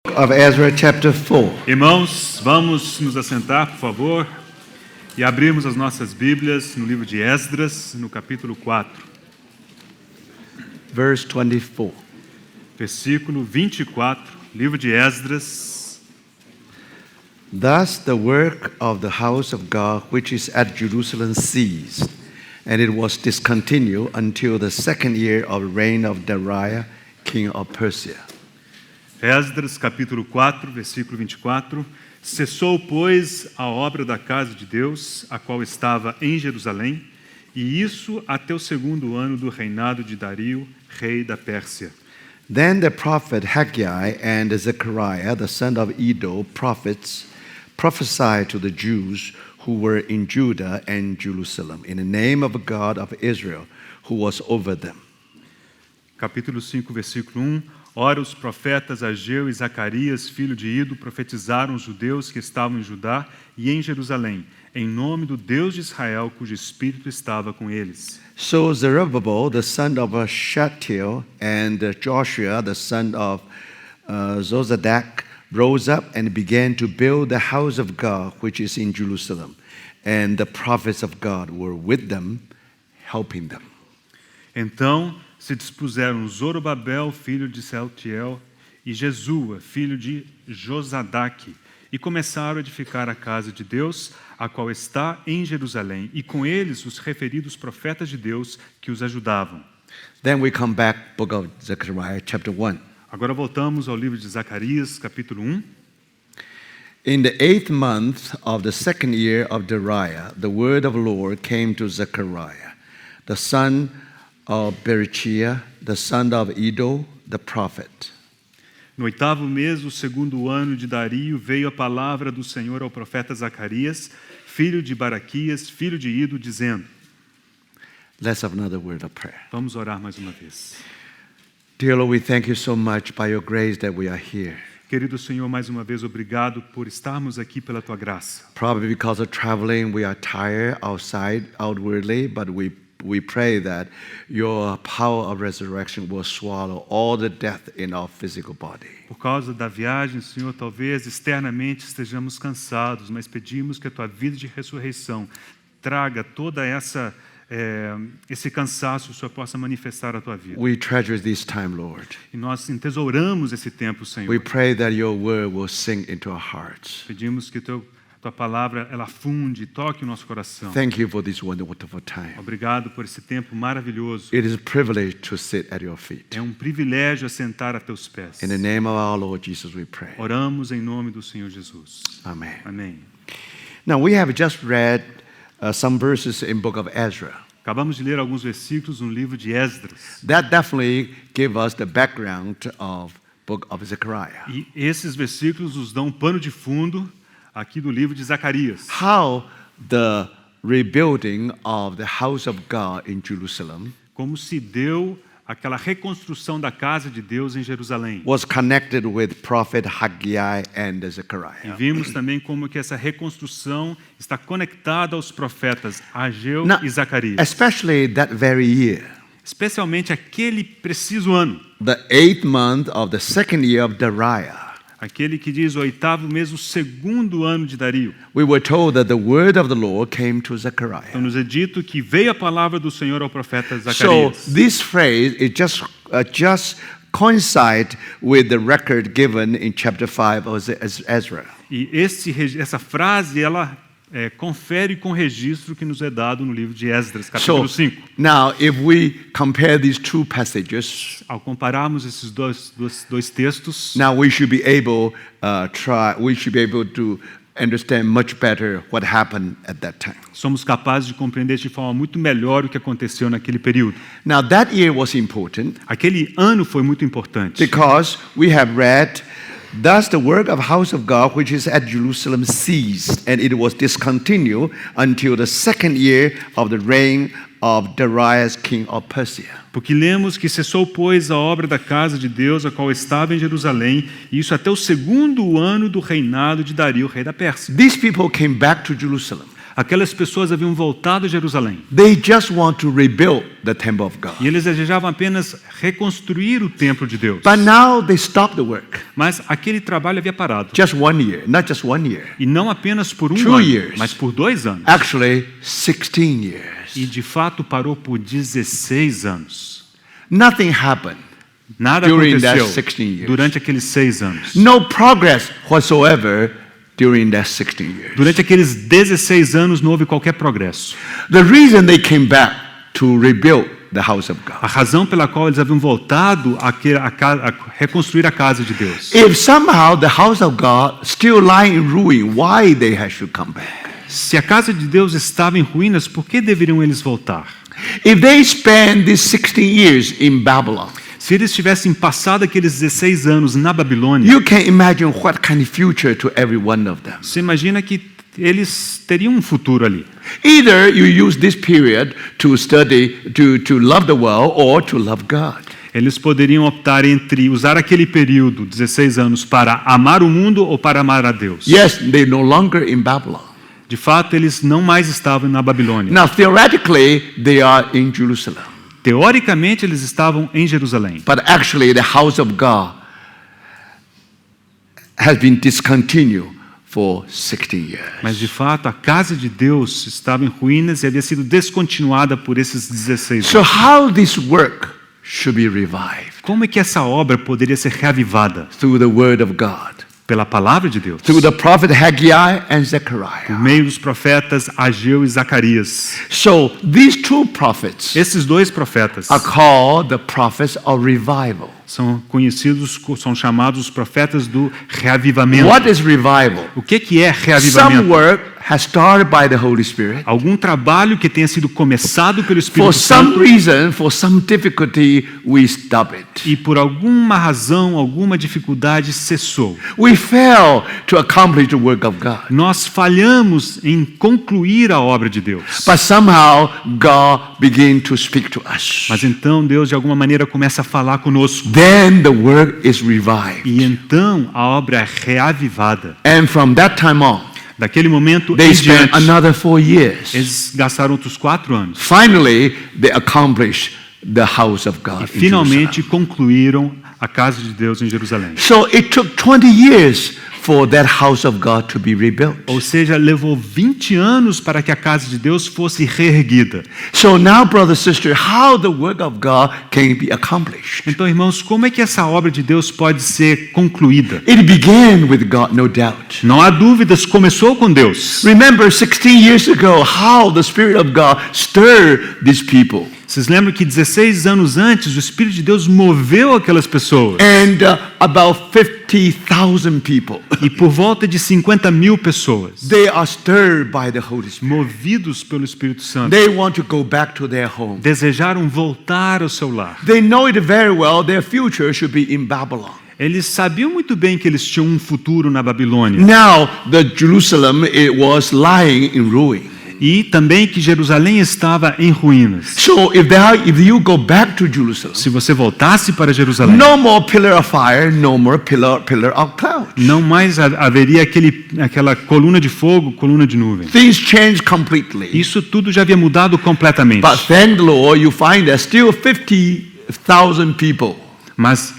Of Ezra chapter 4. Irmãos, vamos nos assentar, por favor, e abrirmos as nossas Bíblias no livro de Esdras, no capítulo 4, Verse 24. versículo 24, livro de Esdras. Thus the work of the house of God which is at Jerusalem ceased, and it was discontinued until the second year of the reign of Darius, king of Persia. Esdras, capítulo 4, versículo 24. Cessou, pois, a obra da casa de Deus, a qual estava em Jerusalém, e isso até o segundo ano do reinado de Dario, rei da Pérsia. Then the prophet Haggai and Zechariah, the son of Iddo, prophets, prophesied to the Jews who were in Judah and Jerusalem in the name of God of Israel, who was over them. Capítulo 5, versículo 1. Ora, os profetas Ageu e Zacarias, filho de Ido, profetizaram os judeus que estavam em Judá e em Jerusalém, em nome do Deus de Israel, cujo espírito estava com eles. So Zerubbabel, the son of Shealtiel, and Joshua, the son of Zozadak, rose up and began to build the house of God, which is in Jerusalem. And the prophets of God were with them, helping them. Então se dispuseram Zorobabel, filho de Shealtiel, e Jesua, filho de Josadaque, e começaram a edificar a casa de Deus, a qual está em Jerusalém, e com eles os referidos profetas de Deus que os ajudavam. Then we come back, book of Zechariah, chapter 1. Agora voltamos ao livro de Zacarias, capítulo 1. In the 8th month of the second year of Darius, the word of the Lord came to Zechariah, the son of Berechiah, the son of Iddo, the prophet. No 8º mês do segundo ano de Dario, veio a palavra do Senhor ao profeta Zacarias, filho de Baraquias, filho de Ido, dizendo... Let's have another word of prayer. Vamos orar mais uma vez. Dear Lord, we thank you so much by your grace that we are here. Querido Senhor, mais uma vez, obrigado por estarmos aqui pela Tua graça. Probably because of traveling, we are tired outwardly, but we pray that your power of resurrection will swallow all the death in our physical body. Por causa da viagem, Senhor, talvez externamente estejamos cansados, mas pedimos que a Tua vida de ressurreição traga toda esse cansaço, o Senhor possa manifestar a Tua vida. We treasure this time, Lord. E nós entesouramos esse tempo, Senhor. We pray that your word will sink into our hearts. Pedimos que Tua palavra ela funde, toque o nosso coração. Thank you for this wonderful time. Obrigado por esse tempo maravilhoso. It is a privilege to sit at your feet. É um privilégio assentar a Teus pés. In the name of our Lord Jesus we pray. Oramos em nome do Senhor Jesus. Amen. Amém. Now we have just read some verses in book of Ezra. Acabamos de ler alguns versículos no livro de Esdras. That definitely give us the background of book of Zechariah. E esses versículos nos dão um pano de fundo aqui do livro de Zacarias. How the rebuilding of the house of God in Jerusalem Como se deu aquela reconstrução da casa de Deus em Jerusalém. was connected with prophet Haggai and E Zechariah. vimos também como que essa reconstrução está conectada aos profetas Ageu Now, e Zacarias. especially that very year, Especialmente aquele preciso ano. the 8th month of the second year of Darius. Aquele que diz o 8º mês, o segundo ano de Dario. We were told that the word of the Lord came to Então Zechariah. nos é dito que veio a palavra do Senhor ao profeta So Zacarias. this phrase it just coincide with the record given in chapter 5 of Ezra. E essa frase, ela confere com o registro que nos é dado no livro de Esdras, capítulo 5. Now if we compare these two passages, Ao compararmos esses dois textos, now we should be able to understand much better what happened at that time. somos capazes de compreender de forma muito melhor o que aconteceu naquele período. Now that year was important Aquele ano foi muito importante, because we have read, thus the work of house of God which is at Jerusalem ceased, and it was discontinued until the second year of the reign of Darius, king of Persia. porque lemos que cessou, pois, a obra da casa de Deus, a qual estava em Jerusalém, e isso até o segundo ano do reinado de Dario, rei da Pérsia. These people came back to Jerusalem. Aquelas pessoas haviam voltado a Jerusalém. They just want to rebuild the temple of God. E eles desejavam apenas reconstruir o templo de Deus. But now they stopped the work. Mas aquele trabalho havia parado. Just 1 year, not just 1 year. E não apenas por 1 2 ano, years. mas por 2 anos. Actually, 16 years. E de fato parou por 16 anos. Nothing happened Nada during that aconteceu 16 years. durante aqueles 6 anos. No progress whatsoever during that 16 years. Durante aqueles 16 anos não houve qualquer progresso. The reason they came back to rebuild the house of A God. razão pela qual eles haviam voltado a reconstruir a casa de Deus. If somehow the house of God still lying in ruin, why they should come back? Se a casa de Deus estava em ruínas, por que deveriam eles voltar? If they spend these 16 years in Babylon, Se eles tivessem passado aqueles 16 anos na Babilônia, you can imagine what kind of future to every one of them. você imagina que eles teriam um futuro ali. Either you use this period to study, to love the world, or to love God. Eles poderiam optar entre usar aquele período, 16 anos, para amar o mundo ou para amar a Deus. Yes, they're no longer in Babylon. De fato, eles não mais estavam na Babilônia. Now, theoretically, they are in Jerusalem. Teoricamente, eles estavam em Jerusalém. But actually, the house of God has been discontinued for 16 years. Mas, de fato, a casa de Deus estava em ruínas e havia sido descontinuada por esses 16 So anos. how this work should be revived? Como é que essa obra poderia ser reavivada? Through the word of God. Pela palavra de Deus. Through the prophet Haggai and Por Zechariah. meio dos profetas Ageu e Zacarias. So these two prophets Esses dois profetas are called the prophets of revival. são conhecidos, são chamados os profetas do reavivamento. What is revival? O que é Some reavivamento? work has started by the Holy Spirit. Algum trabalho que tenha sido começado pelo Espírito For some Santo reason, for some difficulty, we stop it. e por alguma razão, alguma dificuldade cessou. We fail to accomplish the work of God. Nós falhamos em concluir a obra de Deus. But somehow God began to speak to us. Mas então Deus de alguma maneira começa a falar conosco. Then the work is revived. E então a obra é reavivada. And from that time on, Daquele momento they em spent diante, another 4 years. eles gastaram outros 4 anos. Finally, they accomplished the house of God. E in finalmente Jerusalem. concluíram a casa de Deus em Jerusalém. So it took 20 years for that house of God to be rebuilt. Ou seja, levou 20 anos para que a casa de Deus fosse reerguida. So now, brother, sister, how the work of God can be accomplished? Então, irmãos, como é que essa obra de Deus pode ser concluída? It began with God, no doubt. Não há dúvidas, começou com Deus. Remember 16 years ago how the Spirit of God stirred these people. Vocês lembram que 16 anos antes o Espírito de Deus moveu aquelas pessoas? And about 50,000 people, E por volta de 50.000 pessoas, they are stirred by the Holy Spirit. movidos pelo Espírito Santo, They want to go back to their home. desejaram voltar ao seu lar. They know it very well, their future should be in Babylon. Eles sabiam muito bem que eles tinham um futuro na Babilônia. Now, the Jerusalem, it was lying in ruin. E também que Jerusalém estava em ruínas. So if you go back to Jerusalem, Se você voltasse para Jerusalém, no more pillar of fire, no more pillar of cloud. não mais haveria aquela coluna de fogo, coluna de nuvem. Things changed completely. Isso tudo já havia mudado completamente. But thank the Lord, you find that still 50,000 people. Mas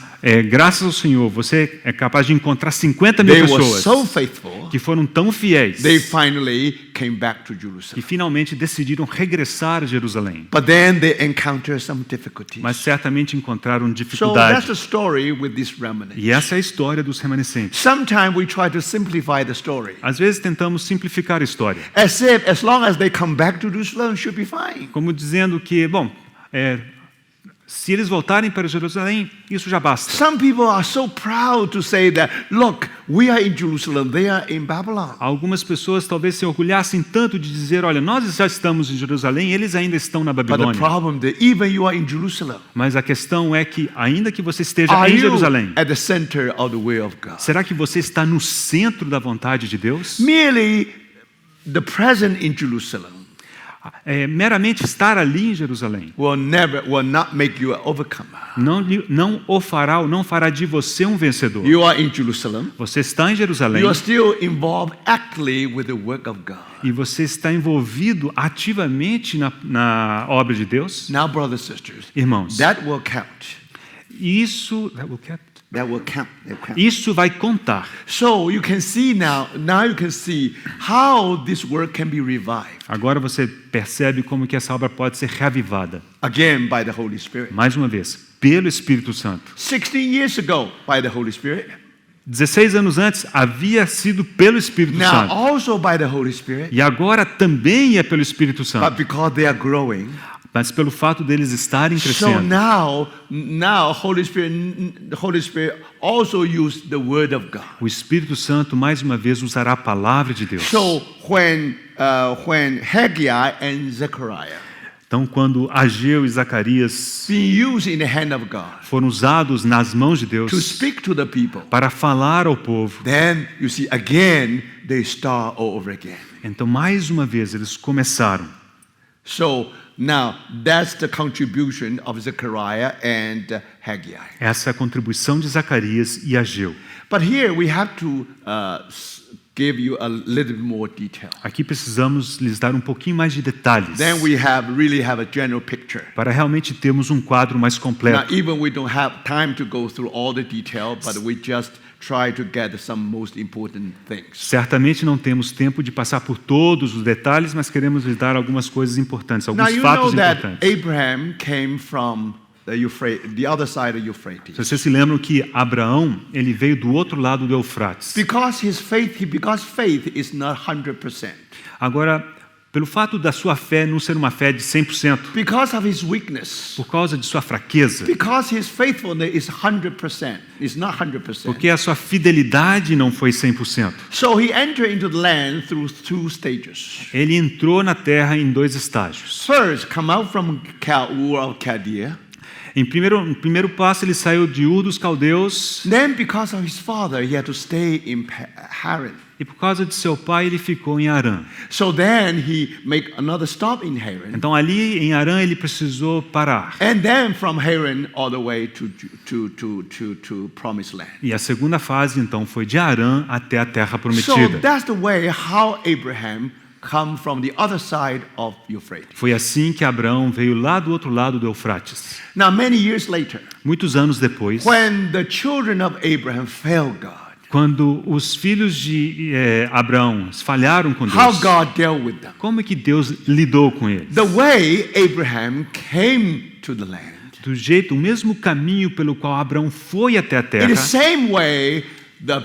graças ao Senhor, você é capaz de encontrar 50.000 They were pessoas so faithful, que foram tão fiéis they finally came back to que Jerusalem. finalmente decidiram regressar a Jerusalém. But then they encountered some difficulties. Mas certamente encontraram So that's dificuldade. the story with this remnant. E essa é a história dos remanescentes. Sometimes we try to simplify the story. Às vezes tentamos simplificar a história, As if as long as they come back to Jerusalem, should be fine. como dizendo que, bom, se eles voltarem para Jerusalém, isso já basta. Some people are so proud to say that, look, we are in Jerusalem, they are in Babylon. Algumas pessoas talvez se orgulhassem tanto de dizer, olha, nós já estamos em Jerusalém, eles ainda estão na But the Babilônia. problem that even you are in Jerusalem, Mas a questão é que, ainda que você esteja are em you Jerusalém, at the center of the will of God? será que você está no centro da vontade de Deus? Merely the present in Jerusalem meramente estar ali em Jerusalém will not make you an overcomer. não fará de você um vencedor. You are in Jerusalem. Você está em Jerusalém You are still involved actively with the work of God. e você está envolvido ativamente na obra de Deus. Now, brothers and sisters, Irmãos, that will count. isso vai contar. So you can see now you can see how this work can be revived. Agora você percebe como que essa obra pode ser reavivada. Again, by the Holy Spirit. Mais uma vez, pelo Espírito Santo. 16 years ago, by the Holy Spirit. 16 anos antes havia sido pelo Espírito Now, Santo. also by the Holy Spirit. E agora também é pelo Espírito But Santo. because they are growing, Mas pelo fato deles estarem so crescendo. now Holy Spirit also used the Word of God. O Espírito Santo mais uma vez usará a palavra de Deus. So when Haggai and Zechariah Então, quando Ageu e Zacarias being used in the hand of God foram usados nas mãos de to Deus speak to the people, para falar ao povo, then you see again they start all over again. então mais uma vez eles começaram. So now that's the contribution of Zechariah and Haggai. Essa é a contribuição de Zacarias e Ageu. But here we have to give you a little bit more detail. Aqui precisamos lhes dar um pouquinho mais de detalhes Then we really have a general picture. para realmente termos um quadro mais Now, completo. even we don't have time to go through all the detail, but we just try to get some most important things. Certamente não temos tempo de passar por todos os detalhes, mas queremos lhes dar algumas coisas importantes, Now, alguns you know fatos that importantes. Abraham came from the other side of Euphrates. Vocês se lembram que Abraão, ele veio do outro lado do Eufrates. Because faith is not 100%. Agora, pelo fato da sua fé não ser uma fé de 100%, Because of his weakness. por causa de sua fraqueza, Because his faithfulness is 100%. It's not 100%. porque a sua fidelidade não foi 100%. So he entered into the land through 2 stages. Ele entrou na terra em 2 estágios. First, come out from Ur of Chaldea. Em primeiro passo, ele saiu de Ur dos Caldeus, Then, because of his father, he had to stay in Haran. e por causa de seu pai, ele ficou em Arã. So then he made another stop in Haran. Então, ali em Arã, ele precisou parar. And then from Haran all the way to Promised Land. E a segunda fase, então, foi de Arã até a terra So prometida. that's the way how Abraham come from the other side of Euphrates. Foi assim que Abraão veio lá do outro lado do Eufrates. Now, many years later, Muitos anos depois, when the children of Abraham failed God, quando os filhos de Abraão falharam com how Deus, God dealt with them. como é que Deus lidou com eles? The way Abraham came to the land. O mesmo caminho pelo qual Abraão foi até a In terra, the same way, the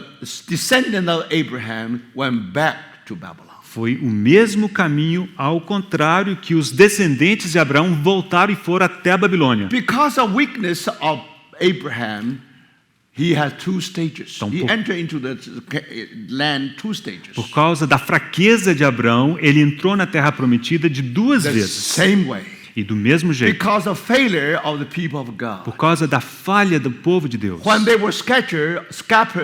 descendant of Abraham went back to Babylon. foi o mesmo caminho, ao contrário que os descendentes de Abraão voltaram e foram até a Babilônia. Because of weakness of Abraham, he had 2 stages. Então, He entered into the land 2 stages. Por causa da fraqueza de Abraão, ele entrou na terra prometida de 2 The vezes. same way. E do mesmo jeito, Because of failure of the people of God. por causa da falha do povo de Deus. When they were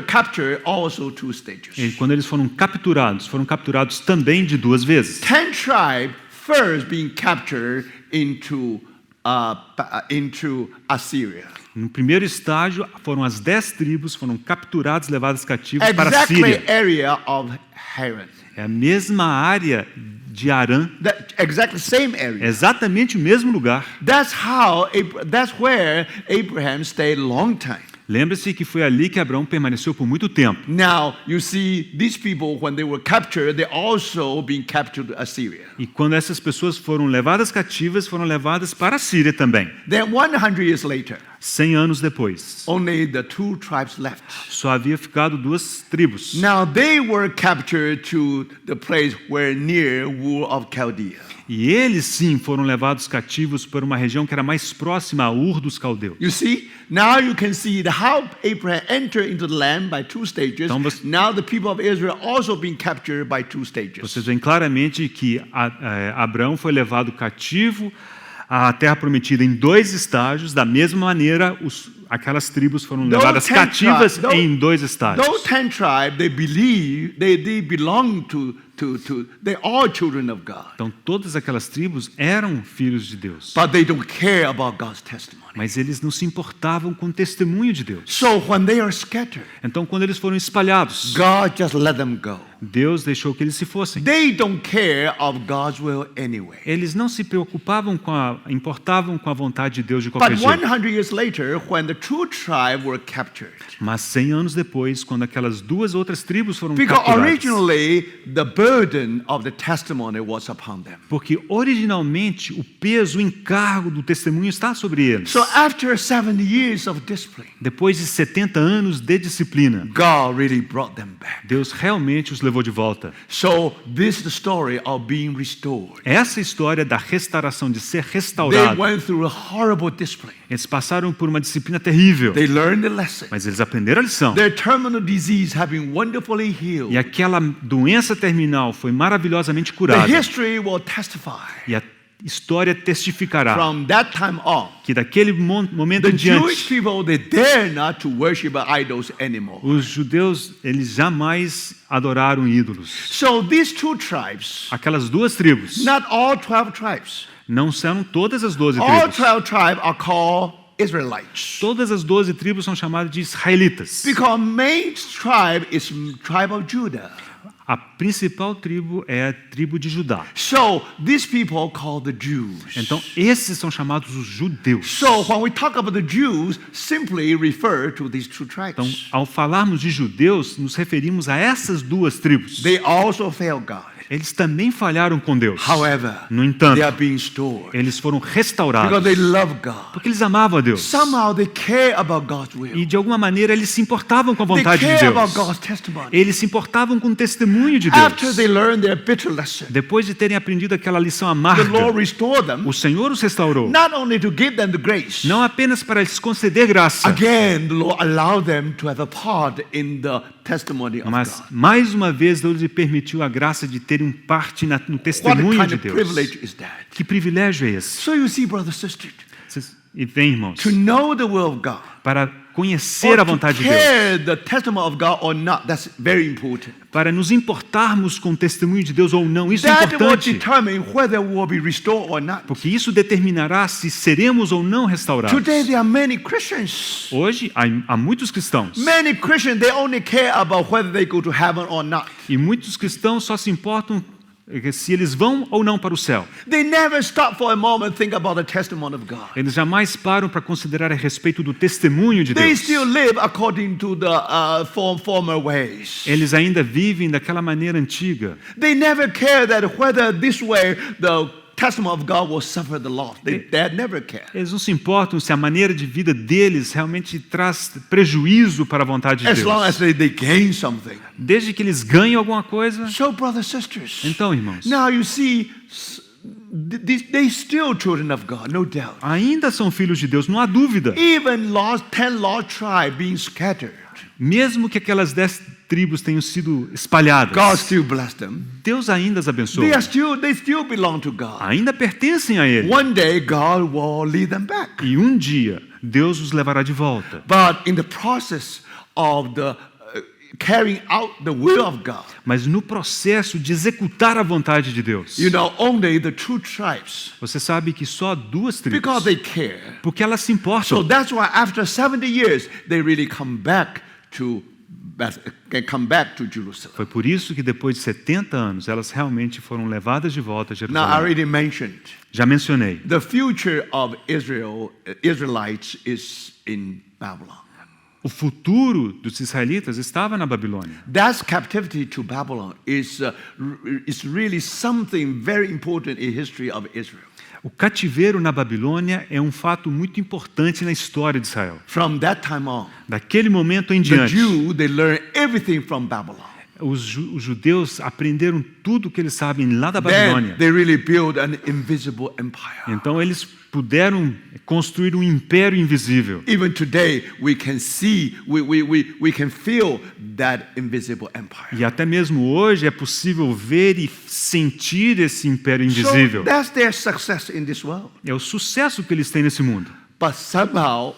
captured also 2 stages. E quando eles foram capturados também de 2 vezes. 10 tribes first being captured into Assyria. No primeiro estágio, foram as 10 tribos, foram capturadas, levadas cativas para a Exactly Síria. area of Haran. É a mesma área de Arã, Exactly same area. exatamente o mesmo lugar. That's where Abraham stayed long time. Lembre-se que foi ali que Abraão permaneceu por muito tempo. Now you see these people when they were captured, they also being captured to Assyria. E quando essas pessoas foram levadas cativas, foram levadas para a Síria também. Then 100 years later, 100 anos depois, only the 2 tribes left. só havia ficado 2 tribos. Now they were captured to the place where near Ur of Chaldea. E eles sim foram levados cativos para uma região que era mais próxima a Ur dos Caldeus. You see, now you can see how Abraham entered into the land by 2 stages. Então, Now the people of Israel also being captured by 2 stages. Vocês veem claramente que Abraão foi levado cativo à terra prometida em 2 estágios, da mesma maneira aquelas tribos foram levadas cativas em 2 estágios. Those 10 tribes, they belong to they're all children of God. Então todas aquelas tribos eram filhos de Deus. But they don't care about God's testimony. Mas eles não se importavam com o testemunho de Deus. So when they are scattered, Então quando eles foram espalhados, God just let them go. Deus deixou que eles se fossem. They don't care of God's will anyway. Eles não se importavam com a vontade de Deus de qualquer But jeito. 100 years later, when the two tribes were captured, Mas 100 anos depois, quando aquelas duas outras tribos foram because capturadas, originally the burden of the testimony was upon them. porque originalmente o peso, o encargo do testemunho está sobre eles. So after 70 years of discipline, Depois de 70 anos de disciplina, God really brought them back. Deus realmente os levou de volta. So this is the story of being restored. Essa história da restauração, de ser They restaurado, went through a horrible discipline. eles passaram por uma disciplina terrível, They learned the lesson. mas eles aprenderam a lição. Their terminal disease have been wonderfully healed. E aquela doença terminal foi maravilhosamente The curada. history will testify. E a história testificará From that time on, que daquele momento the em Jewish diante, people, they dare not to worship idols anymore. os judeus, eles jamais adoraram ídolos. So these two tribes, Aquelas duas tribos, not all 12 tribes, não são todas as 12 all tribos. 12 tribes are called Israelites. Todas as 12 tribos são chamadas de israelitas. Because main tribe is tribe of Judah. A principal tribo é a tribo de Judá. So these people called the Jews. Então, esses são chamados os judeus. So when we talk about the Jews, simply refer to these two Então, tribes. ao falarmos de judeus, nos referimos a essas duas tribos. They also failed God. Eles também falharam com Deus. However, No entanto, they are being restored eles foram because restaurados they love God. porque eles amavam a Deus. Somehow they care about God's will. E de alguma maneira eles se importavam com a They vontade de care about Deus. God's testimony. Eles se importavam com o testemunho de After Deus. they learn their bitter lesson, Depois de terem aprendido aquela lição the amarga, Lord restored them, o Senhor os restaurou. not only to give them the grace. Não apenas para lhes conceder graça, Again, the Lord allowed them to have a part in the testimony of mas God. mais uma vez Deus lhe permitiu a graça de terem parte no What testemunho kind de of Deus. privilege is that? Que privilégio é esse? So you see, brothers and sisters, E vem, irmãos, to know the will of God, para conhecer a or to vontade de Deus, care the testimony of God or not, that's very important. para nos importarmos com o testemunho de Deus ou não, isso é That will importante, determine whether we'll be restored or not. porque isso determinará se seremos ou não restaurados. Today there are many Christians. Hoje há muitos cristãos, Many Christians, they only care about whether they go to heaven or not. e muitos cristãos só se importam se eles vão ou não para o céu. They never stop for a moment and think about the testimony of God. Eles jamais param para considerar a respeito do testemunho de They Deus. still live according to the former ways. Eles ainda vivem daquela maneira antiga. They never care that whether this way the testimony of God will suffer the loss. They never care. Eles não se importam se a maneira de vida deles realmente traz prejuízo para a vontade de As long Deus. as they gain something. Desde que eles ganhem alguma coisa. So, brothers and sisters, Então, irmãos, now you see, they still children of God, no doubt. ainda são filhos de Deus, não há dúvida. Even 10 lost tribes being scattered, Mesmo que aquelas 10 tribos tenham sido God espalhadas, still blessed them. Deus ainda as abençoa. They still belong to God. Ainda pertencem a Ele. One day God will lead them back. E um dia, Deus os levará de volta. But in the process of the carrying out the will of God, Mas no processo de executar a vontade de Deus, you know, only the two tribes, você sabe que só duas tribos, because they care. porque elas se So importam. that's why after 70 years, they really come back to Jerusalem. Foi por isso que depois de 70 anos, elas realmente foram levadas de volta a Now, I Jerusalém. already mentioned Já mencionei. the future of Israelites is in Babylon. O futuro dos israelitas estava na Babilônia. That captivity to Babylon is really something very important in history of Israel. O cativeiro na Babilônia é um fato muito importante na história de Israel. From that time on, Daquele momento em the diante, Jews, they learn everything from Babylon. os judeus aprenderam tudo o que eles sabem lá da Then Babilônia. they really build an invisible empire. Então eles puderam construir um império invisível. Even today, we can see, we can feel that invisible empire. E até mesmo hoje é possível ver e sentir esse império So invisível. that's their success in this world. É o sucesso que eles têm nesse mundo. But somehow,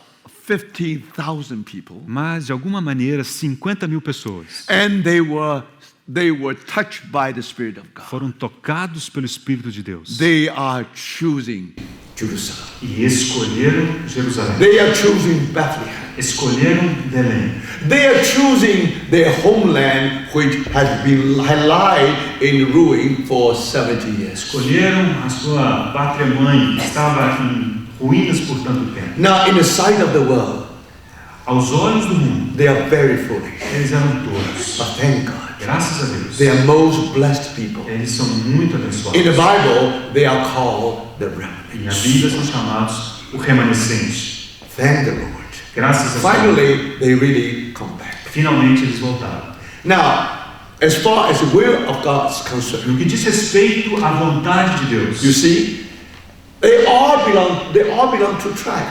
15,000 people, Mas, de alguma maneira, 50 mil pessoas. and they were they were touched by the Spirit of God. foram tocados pelo Espírito de Deus They are choosing Jerusalem. e escolheram Jerusalém, They are choosing Bethlehem. escolheram Belém, They are choosing their homeland, which has been lied in ruin for 70 years. escolheram a sua pátria mãe, que estava em ruínas por tanto tempo. Now, in the sight of the world, Aos olhos do mundo, they are very foolish. eles eram tolos. But thank God, Graças a Deus, they are most blessed people. eles são muito In the abençoados. Bible, they are called the E na remnants. Bíblia são chamados o remanescente. Thank the Lord. Graças a Deus, Finally, they really come back. finalmente eles voltaram. Now, as far as the will of God is concerned, No que diz respeito à vontade de Deus, you see, they all belong to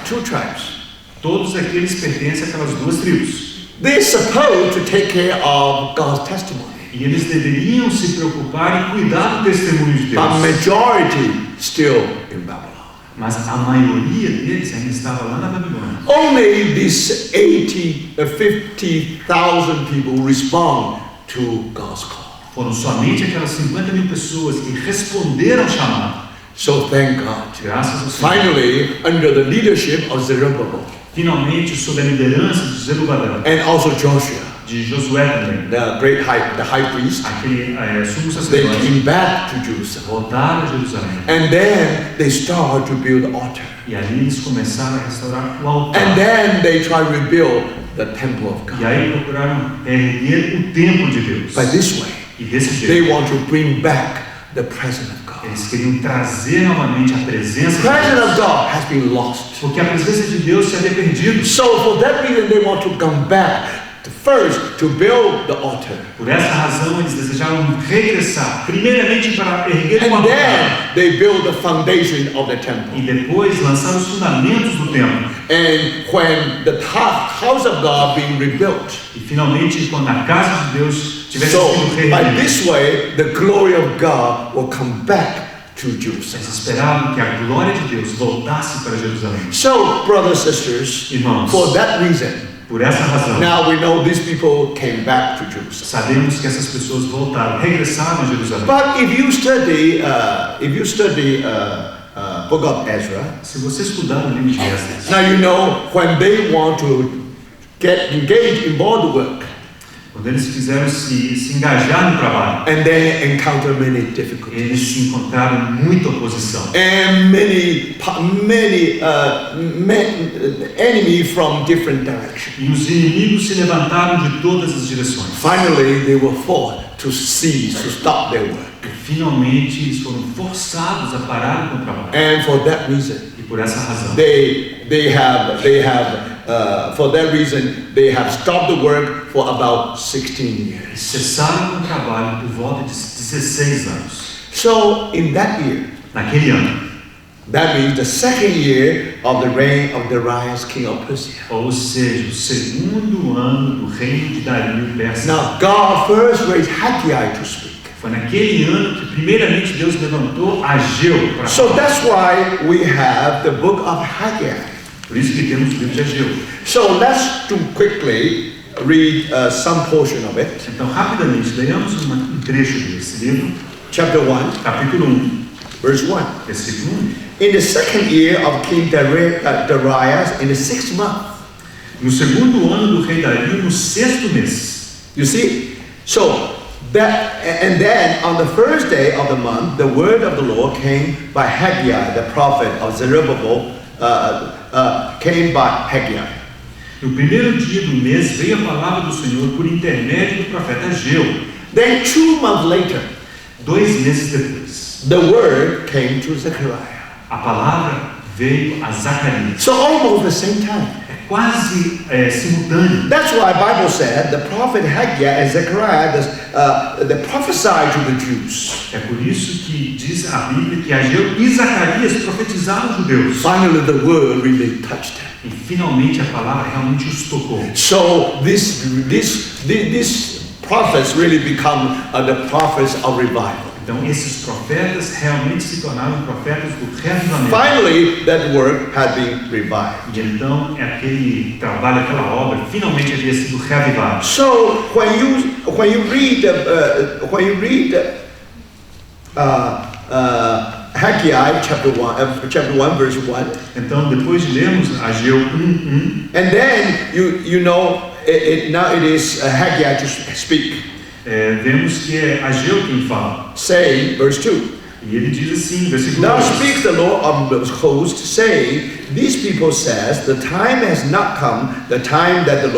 two tribes. todos aqueles pertencem àquelas duas tribos. They're supposed to take care of God's testimony. E eles deveriam se preocupar e cuidar do testemunho de But Deus. majority still in Babylon. Mas a maioria deles ainda estava lá na Babilônia. Only these 50,000 people respond to God's call. Foram somente aquelas 50.000 pessoas que responderam ao chamado. So thank God. Graças ao Senhor. Finally, under the leadership of Zerubbabel Finalmente, sob a liderança de Zerubabel, and also Joshua, de Josué também, the high priest, aquele sumo they sacerdote, came back to Jerusalem. voltaram a Jerusalém. And then they start to build the altar. E ali eles começaram a restaurar o altar. And then they try to rebuild the temple of E God. aí procuraram erguer o templo de Deus. By this way, E desse they jeito, want to bring back the presence of God. eles queriam trazer novamente a presença The de presence Deus. of God has been lost. Porque a presença de Deus se havia perdido. So for that reason, they want to come back first to build the altar. Por essa razão, eles desejavam regressar, primeiramente para erguer o And altar. then they build the foundation of the temple. E depois lançar os fundamentos do templo. And when the house of God being rebuilt, E finalmente, quando a casa de Deus tivesse so sido by reerguida, this way, the glory of God will come back to eles Jerusalem. esperavam que a glória de Deus voltasse para Jerusalém. So, brothers and sisters, Irmãos, for that reason, por essa razão, now we know these people came back to Jerusalem. sabemos que essas pessoas voltaram, regressaram a Jerusalém. But if you study, Book of Ezra, Se você estudar o livro de Esdras, now you know when they want to get engaged in border work, quando eles quiseram se engajar no trabalho, and they encounter many difficulties eles se encontraram muita oposição. and many enemy from different directions. E os inimigos se levantaram de todas as direções. Finally, they were forced to cease, to stop their work. E finalmente eles foram forçados a parar com o trabalho. And for that reason, E por essa razão, for that reason, they have stopped the work for about 16 years. cessaram com o trabalho por volta de 16 anos. So, in that year, Naquele ano, that means the second year of the reign of Darius, king of Persia. ou seja, o segundo ano do reino de Dario Persa. Now, God first raised Haggai to speak. Foi naquele ano que primeiramente Deus levantou Ageu para So falar. that's why we have the book of Haggai. Por isso que temos o livro de Ageu. So let's do quickly read some portion of it. Então, rapidamente, leamos um trecho desse livro, Chapter 1, capítulo 1, verse 1. versículo 1. In the second year of King Darius, in the 6th month. No segundo ano do rei Dario, no 6º mês. You see? So, and then on the first day of the month, the word of the Lord came by Haggai, the prophet of Zerubbabel, came by Haggai. No primeiro dia do mês veio a palavra do Senhor por intermédio do profeta Ageu. Then 2 months later, 2 meses depois, the word came to Zechariah. a palavra veio a Zacarias. So almost the same time. É quase simultâneo. That's why the Bible said the prophet Haggai and Zechariah they prophesied to the Jews. É por isso que diz a Bíblia que Ageu e Zacarias profetizaram os judeus. Finally, the word really touched them. E finalmente a palavra realmente os tocou. So these prophets really become the prophets of revival. Então esses profetas realmente se tornaram profetas do reavivamento. Finally, that work had been revived. E então aquele trabalho, aquela obra, finalmente havia sido reavivada. So when you read Haggai chapter 1 verse 1, Então depois de lermos Ageu 1:1, and then you know now it is Haggai to speak, vemos que é Ageu quem fala. saying verse 2. E ele diz assim, versículo Now 2. speaks the Lord of the host, saying, these people says, the time has not come, the time that the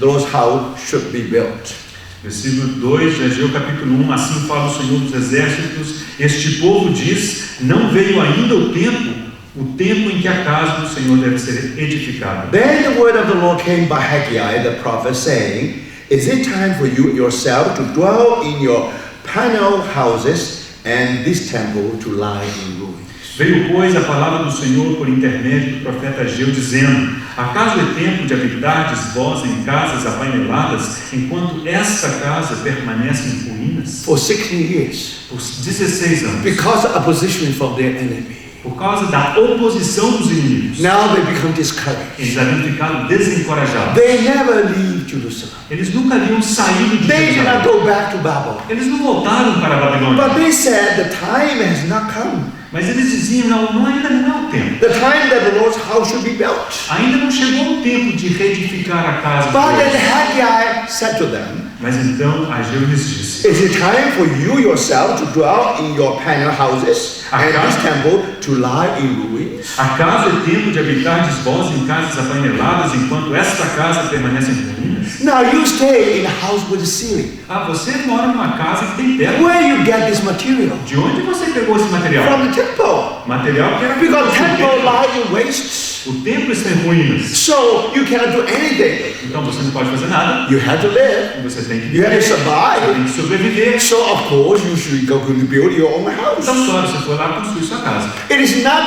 Lord's house should be built. Versículo 2 de Ageu capítulo 1, assim fala o Senhor dos Exércitos, este povo diz, não veio ainda o tempo em que a casa do Senhor deve ser edificada. Then the word of the Lord came by Haggai the prophet, saying, is it time for you yourself to dwell in your panel houses, and this temple to lie in ruins? Veio, pois, a palavra do Senhor por intermédio do profeta Ageu, dizendo, acaso é tempo de habitardes vós em casas apaineladas, enquanto esta casa permanece em ruínas? For 16 years, Por 16 anos, because of opposition from their enemy. por causa da oposição dos inimigos, Now they become discouraged. eles haviam ficado desencorajados. They never leave Jerusalem. Eles nunca haviam saído de They did not Jerusalém. go back to Babel. Eles não voltaram para a Babilônia. But they said the time has not come. Mas eles diziam, ainda não é o tempo. The time that the Lord's house should be built. Ainda não chegou o tempo de reedificar a casa de But then Deus. Haggai said to them, Mas então Ageu lhes disse, is it time for you yourself to dwell in your panel houses and this temple to lie in ruins? acaso é tempo de habitardes vós em casas apaineladas, enquanto esta casa permanece em ruínas? Now you stay in a house with a ceiling. Você mora numa casa que tem teto. Where you get this material? De onde você pegou esse material? From the temple. Material que era Because temple feito. lie in wastes. O templo está em ruínas. So you cannot do anything. Então você não pode fazer nada. You have to live. Você tem que You have to viver. Você survive. tem que sobreviver. So of course you should go to build your own house. Então só você for lá construir sua casa. It is not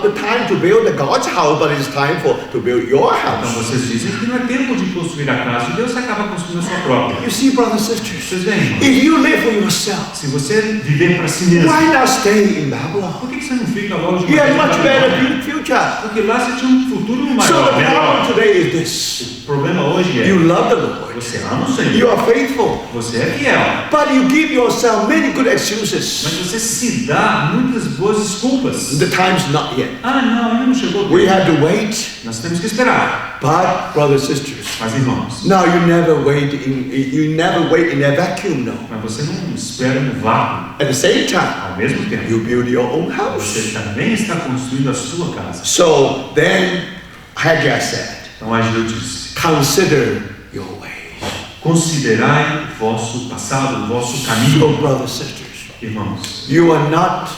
the time to build the God's house, but it is time to build your Então house. vocês dizem que não é tempo de construir a casa de Deus, você acaba construindo a sua própria. You see, brothers and sisters, Vocês veem, irmão? if you live for yourself, Se você viver para si mesmo, why not stay in Babylon? por que você não fica logo de You have uma much vez na better Babilônia? future. Porque lá você tinha um futuro So maior, the problem melhor. today is this: O problema hoje é, you love the Lord, você ama o Senhor, you are faithful, você é fiel, but you give yourself many good mas excuses. você se dá muitas boas desculpas. The time's not yet. Não, ainda não chegou o We tempo. have to wait. Nós temos que esperar. But brothers and sisters, Mas irmãos, now you never wait in a vacuum. No. mas você não espera no vácuo. At the same time, Ao mesmo tempo, you build your own house. você também está construindo a sua casa. So then Haggai said, Então Ageu disse, consider your ways. considerai o vosso passado, o vosso So caminho. brothers and sisters, Irmãos, you are not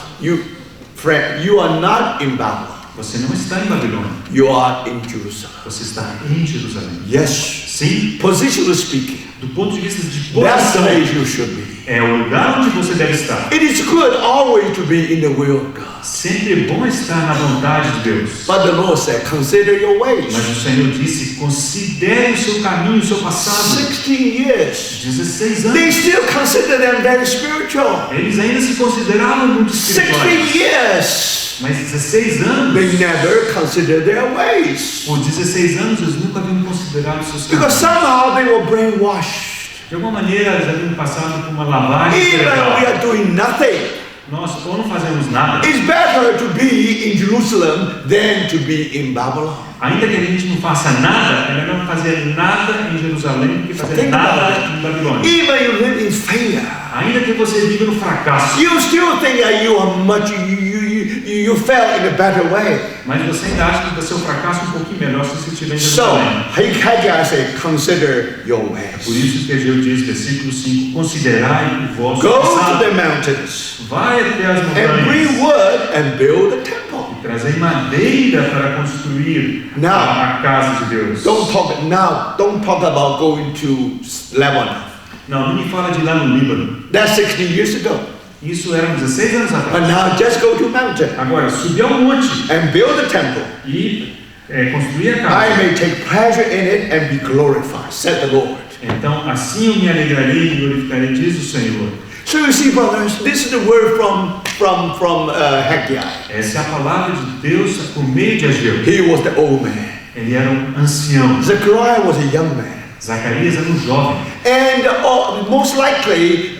in Babylon. você não está em Babilônia, You are in Jerusalem. você está em Jerusalém. Yes. Sim, Positionally speaking, do ponto de vista de that's the posição, place you should be. é o lugar onde você deve estar. It is good always to be in the will of God. Sempre é bom estar na vontade de Deus. But the Lord said, consider your ways. Mas o Senhor disse, considere o seu caminho, o seu passado. 16 years. 16 They anos. still consider them very spiritual. Eles ainda se consideravam muito 16 espirituais. years. Mas 16 anos, They never consider their ways. por 16 anos, eles nunca haviam considerado os seus Because caminhos. somehow they were brainwashed. De alguma maneira, eles haviam passado por uma lavagem Even we cerebral. are doing nothing. Nós ou não fazemos nada. It's better to be in Jerusalem than to be in Babylon. Ainda que a gente não faça nada, é melhor não fazer nada em Jerusalém do que fazer Think nada about it. em Babilônia. Even you live in failure. Ainda que você viva no fracasso, You still think that you are much, you fell in a better way. mas você ainda acha que vai ser um fracasso um pouquinho melhor se você estiver em So, Jerusalém. Haggai said, consider your ways. Por isso que Ageu diz, versículo 5, considerai o vosso Go to passado. the mountains Vai até as and bring montanhas wood and build a temple. e trazei madeira para construir Now, a casa de Deus. Don't talk about going to Lebanon. Não me fala de ir lá no Líbano. That's 16 years ago. Isso era 16 anos But atrás. now just go to mountain Agora, subir ao monte and build a temple. e construir a I casa. may take pleasure in it and be glorified, said the Lord. Então, assim eu me alegrarei e glorificarei, diz o Senhor. So you see, brothers, this is the word from Haggai. Essa é a palavra de Deus por meio de Ageu. He was the old man. Ele era um ancião. Zechariah was a young man. Zacarias era um jovem. And most likely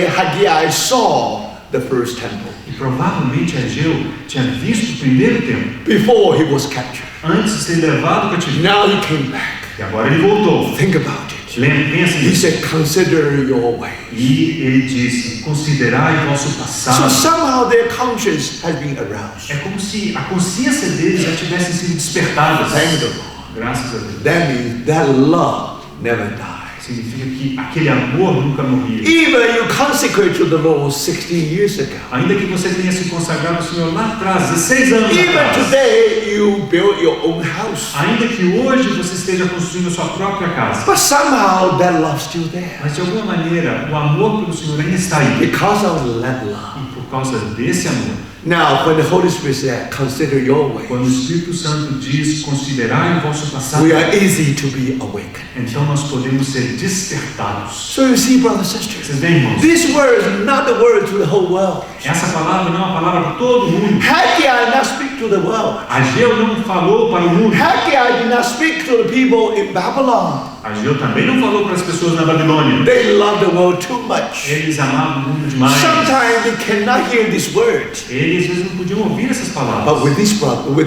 Haggai saw the first temple E provavelmente Ageu tinha visto o primeiro templo before he was captured. antes de ser levado ao cativeiro. Now he came back. E agora ele voltou. Think about it. Pensa He nisso. said, consider your way. E ele disse: considerai o vosso So passado. somehow their conscience has been aroused. É como se a consciência deles já tivesse sido despertada. Thank the Lord. Graças a Deus. That means that love never dies. Significa que aquele amor nunca morria. Even you consecrate to the Lord 16 years ago. Ainda que você tenha se consagrado ao Senhor lá atrás, 16 anos Even atrás. today you build your own house. Ainda que hoje você esteja construindo a sua própria casa. But somehow that love's still there. Mas de alguma maneira, o amor pelo Senhor ainda está aí. Because of that love. E por causa desse amor, Now, when the Holy Spirit said, consider your way, quando o Espírito Santo diz, considerai o vosso passado, we are easy to be awakened. então nós podemos ser despertados. So you see, brothers and sisters, Vocês veem, irmãos? this word is not the word to the whole world. Essa palavra não é uma palavra para todo mundo. Haggai did not speak to the world. Ageu não falou para o mundo. Haggai did not speak to the people in Babylon. Ageu também não falou para as pessoas na Babilônia. They love the world too much. Eles amavam o mundo demais. Sometimes they cannot hear this word. Eles às vezes não podiam ouvir essas But palavras. with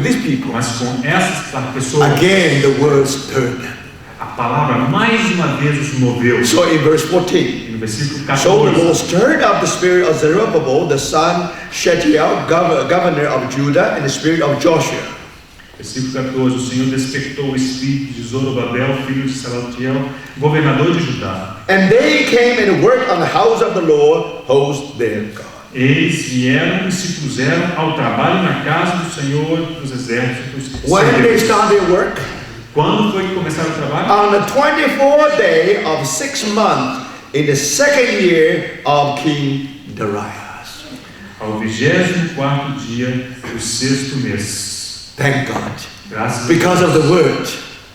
these people, Mas com essas pessoas, again the word stirred them. a palavra mais uma vez os moveu. So in verse 14, E no versículo so the 14, Lord stirred up the spirit of Zerubbabel, the son Shealtiel, governor of Judah, and the spirit of Joshua. versículo 14, o Senhor despertou o espírito de Zorobabel, filho de Salatiel, governador de Judá. And they came and worked on the house of the Lord, host their God. Eles vieram e se puseram ao trabalho na casa do Senhor dos exércitos. When Seu they Deus. start their work? Quando foi que começaram o trabalho? On the 24th day of 6th month, in the second year of King Darius. Ao 24º dia do 6º mês. Thank God. Graças a Deus. Because of the word,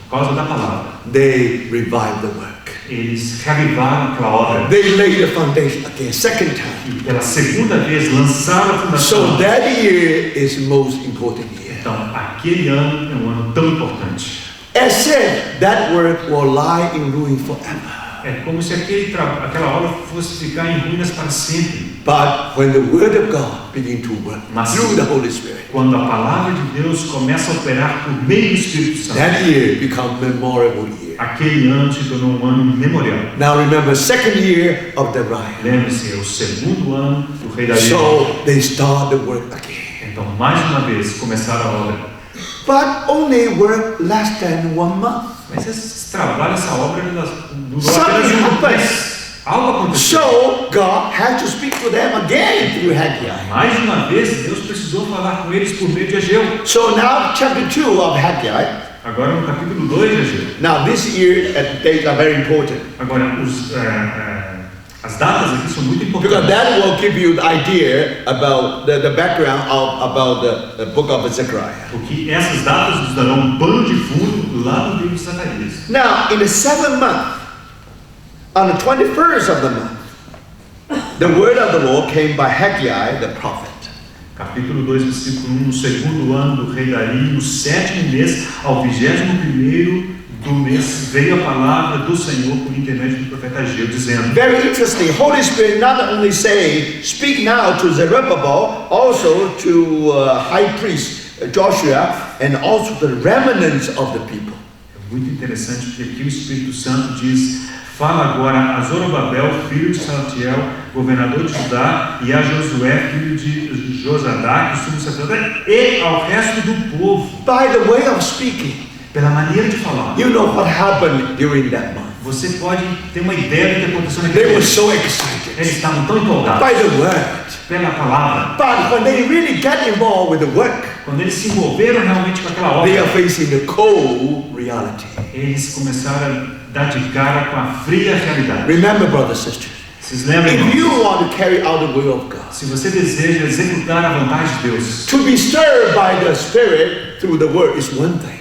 Por causa da palavra. they revived the work. Eles reavivaram aquela obra. They laid the foundation again, second time. E pela segunda vez lançaram a fundação. So that year is the most important year. Então, aquele ano é um ano tão importante. As said, that work will lie in ruin forever. É como se aquela obra fosse ficar em ruínas para sempre. But when the word of God begins to work Mas- through the Holy Spirit, Quando a palavra de Deus começa a operar por meio do Espírito Santo, that year becomes memorable year. aquele ano se tornou um ano memorial. Now remember, second year of Darius. Lembre-se, é o segundo ano do rei Dario. So they start the work again. Então, mais uma vez, começaram a obra. But only work less than 1 month. Mas esse trabalho, essa obra, durou Something apenas um happened. mês. Algo aconteceu. So God had to speak to them again through Haggai. Mais uma vez, Deus precisou falar com eles por meio de Ageu. So now chapter 2 of Haggai. Agora no capítulo 2 de Ageu. Now this year dates are very important. Agora, as datas aqui são muito Because importantes. that will give you the idea about the background about the book of Zechariah. Porque essas datas nos darão um pano de fundo lá no livro de Zacarias. Now, in the 7th month, on the 21st of the month, the word of the Lord came by Haggai the prophet. Capítulo 2, versículo 1, no segundo ano do rei Dario, no 7º mês, ao 21º do mês, veio a palavra do Senhor por intermédio do profeta Ageu, dizendo: Very interesting. Holy Spirit not only say, speak now to Zerubbabel, also to high priest Joshua, and also the remnants of the people. É muito interessante porque aqui o Espírito Santo diz: fala agora a Zorobabel, filho de Salatiel, governador de Judá, e a Josué, filho de Josadac, sumo sacerdote, e ao resto do povo. By the way of speaking, Pela maneira de falar, you know what happened during that month. você pode ter uma ideia do que aconteceu They naquele were mês. so excited Eles estavam tão empolgados by the word. pela palavra. But when they really get involved with the work, Quando eles se envolveram realmente com aquela they are obra, facing the cold reality. eles começaram a dar de cara com a fria realidade. Remember, brothers and sisters, Vocês lembram, if you irmãos? want to carry out the will of God, Se você deseja executar a vontade de Deus, to be stirred by the Spirit through the word is one thing.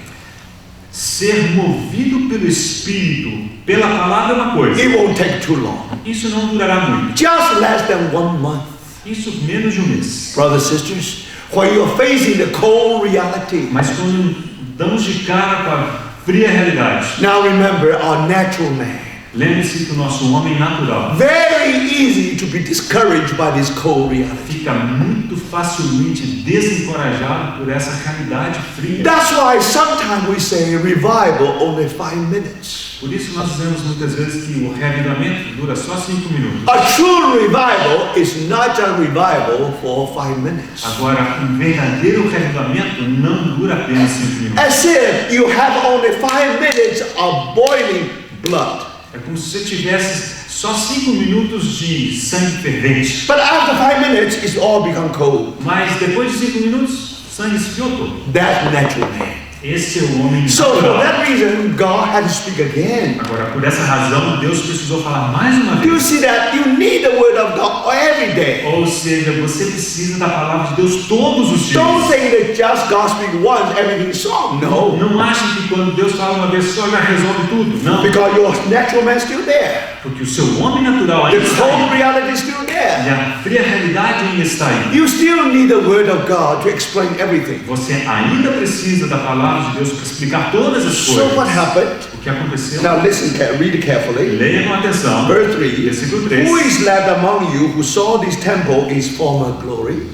ser movido pelo Espírito, pela palavra é uma coisa. It won't take too long. Isso não durará muito. Just less than 1 month. Isso menos de um mês. Brothers and sisters, when you're facing the cold reality. Mas quando damos de cara com a fria realidade. Now remember our natural man. Lembre-se que o nosso homem natural Very easy to be discouraged by this cold reality. fica muito facilmente desencorajado por essa realidade fria. That's why sometimes we say revival only 5 minutes. Por isso nós dizemos muitas vezes que o reavivamento dura só 5 minutos. A true revival is not a revival for 5 minutes. Agora, um verdadeiro reavivamento não dura apenas 5 minutos. As if you have only 5 minutes of boiling blood. É como se você tivesse só 5 minutos de sangue fervente. But after 5 minutes, it's all become cold. Mas depois de 5 minutos, o sangue esfriou todo. That's natural man. Esse é o homem So for natural. that reason, God had to speak again. Agora, por essa razão, Deus precisou falar mais uma Do you vez. see that? You need the word of God every day. Ou seja, você precisa da palavra de Deus todos os dias. Don't think that just God speak once, everything's solved. No. Não ache que quando Deus fala uma vez só, já resolve tudo. Não. Because your natural man is still there. Porque o seu homem natural The ainda está cold aí. reality is still E there. a fria realidade ainda está aí. You still need the word of God to explain everything. Você ainda precisa da palavra de Deus para explicar todas as So coisas. what happened? O que aconteceu? Now listen, read it carefully. Leia com atenção. Verse 3. Versículo 3. Who is left among you who saw this temple in its former glory?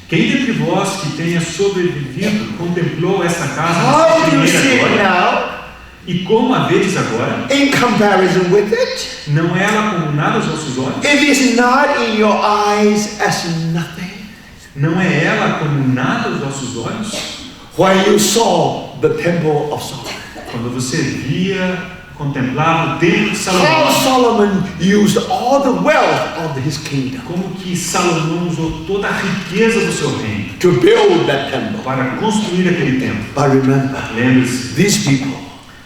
Quem dentre vós que tenha sobrevivido contemplou esta casa na How sua do you see primeira it glória? now? E como a vedes agora, In comparison with it? não é ela como nada aos vossos olhos? It is not in your eyes as nothing. Não é ela como nada aos vossos olhos? When you saw the temple of Solomon. Quando você via, contemplava o templo de How Salomão. Solomon used all the wealth of his kingdom Como que Salomão usou toda a riqueza do seu reino to build that temple. para construir aquele templo. But remember, Lembre-se, these people,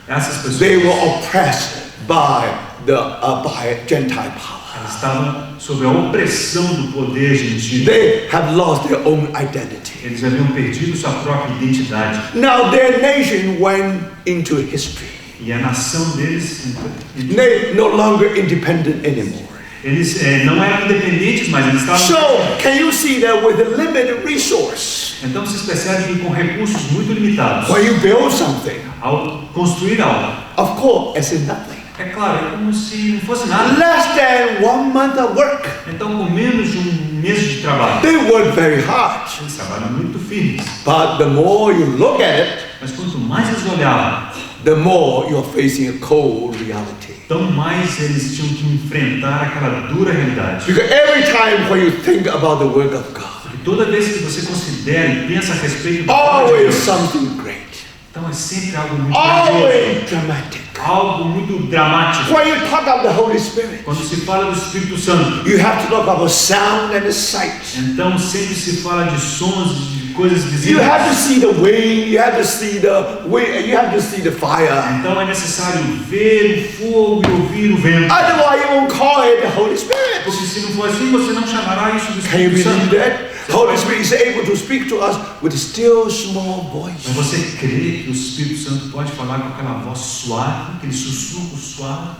essas they were pessoas oppressed by by Gentile power. elas estavam sob a opressão do poder gentil. They have lost their own identity. Eles haviam perdido sua própria identidade. Now their nation went into history. E a nação deles, They no longer independent anymore. eles não eram independentes, mas eles estavam. So can you see that with a limited resource, Então vocês percebem que com recursos muito limitados, when you build something, ao construir algo, of course, as in nothing. é claro, é como se não fosse nada. Less than 1 month of work, Então, com menos de um mês de trabalho, they work very hard. eles trabalham muito firmes. But the more you look at it, Mas quanto mais eles olhavam, the more you're facing a cold reality. tão mais eles tinham que enfrentar aquela dura realidade. Because every time when you think about the work of God, Porque toda vez que você considera e pensa a respeito da palavra de always Deus, something great, então é sempre algo muito grandioso, always dramatic. algo muito dramático. When you talk of the Holy Spirit, Quando se fala do Espírito Santo, you have to talk about sound and the sight. então sempre se fala de sons, de coisas You visíveis. have to see the wind, you have to see the wind, you have to see the fire. Então é necessário ver o fogo e ouvir o vento. Otherwise, you won't call it the Holy Spirit. Porque se não for assim, você não chamará isso de Can you Espírito believe Santo. that? Holy Spirit is able to speak to us with a still small voice. Mas você crê que o Espírito Santo pode falar com aquela voz suave, aquele sussurro suave?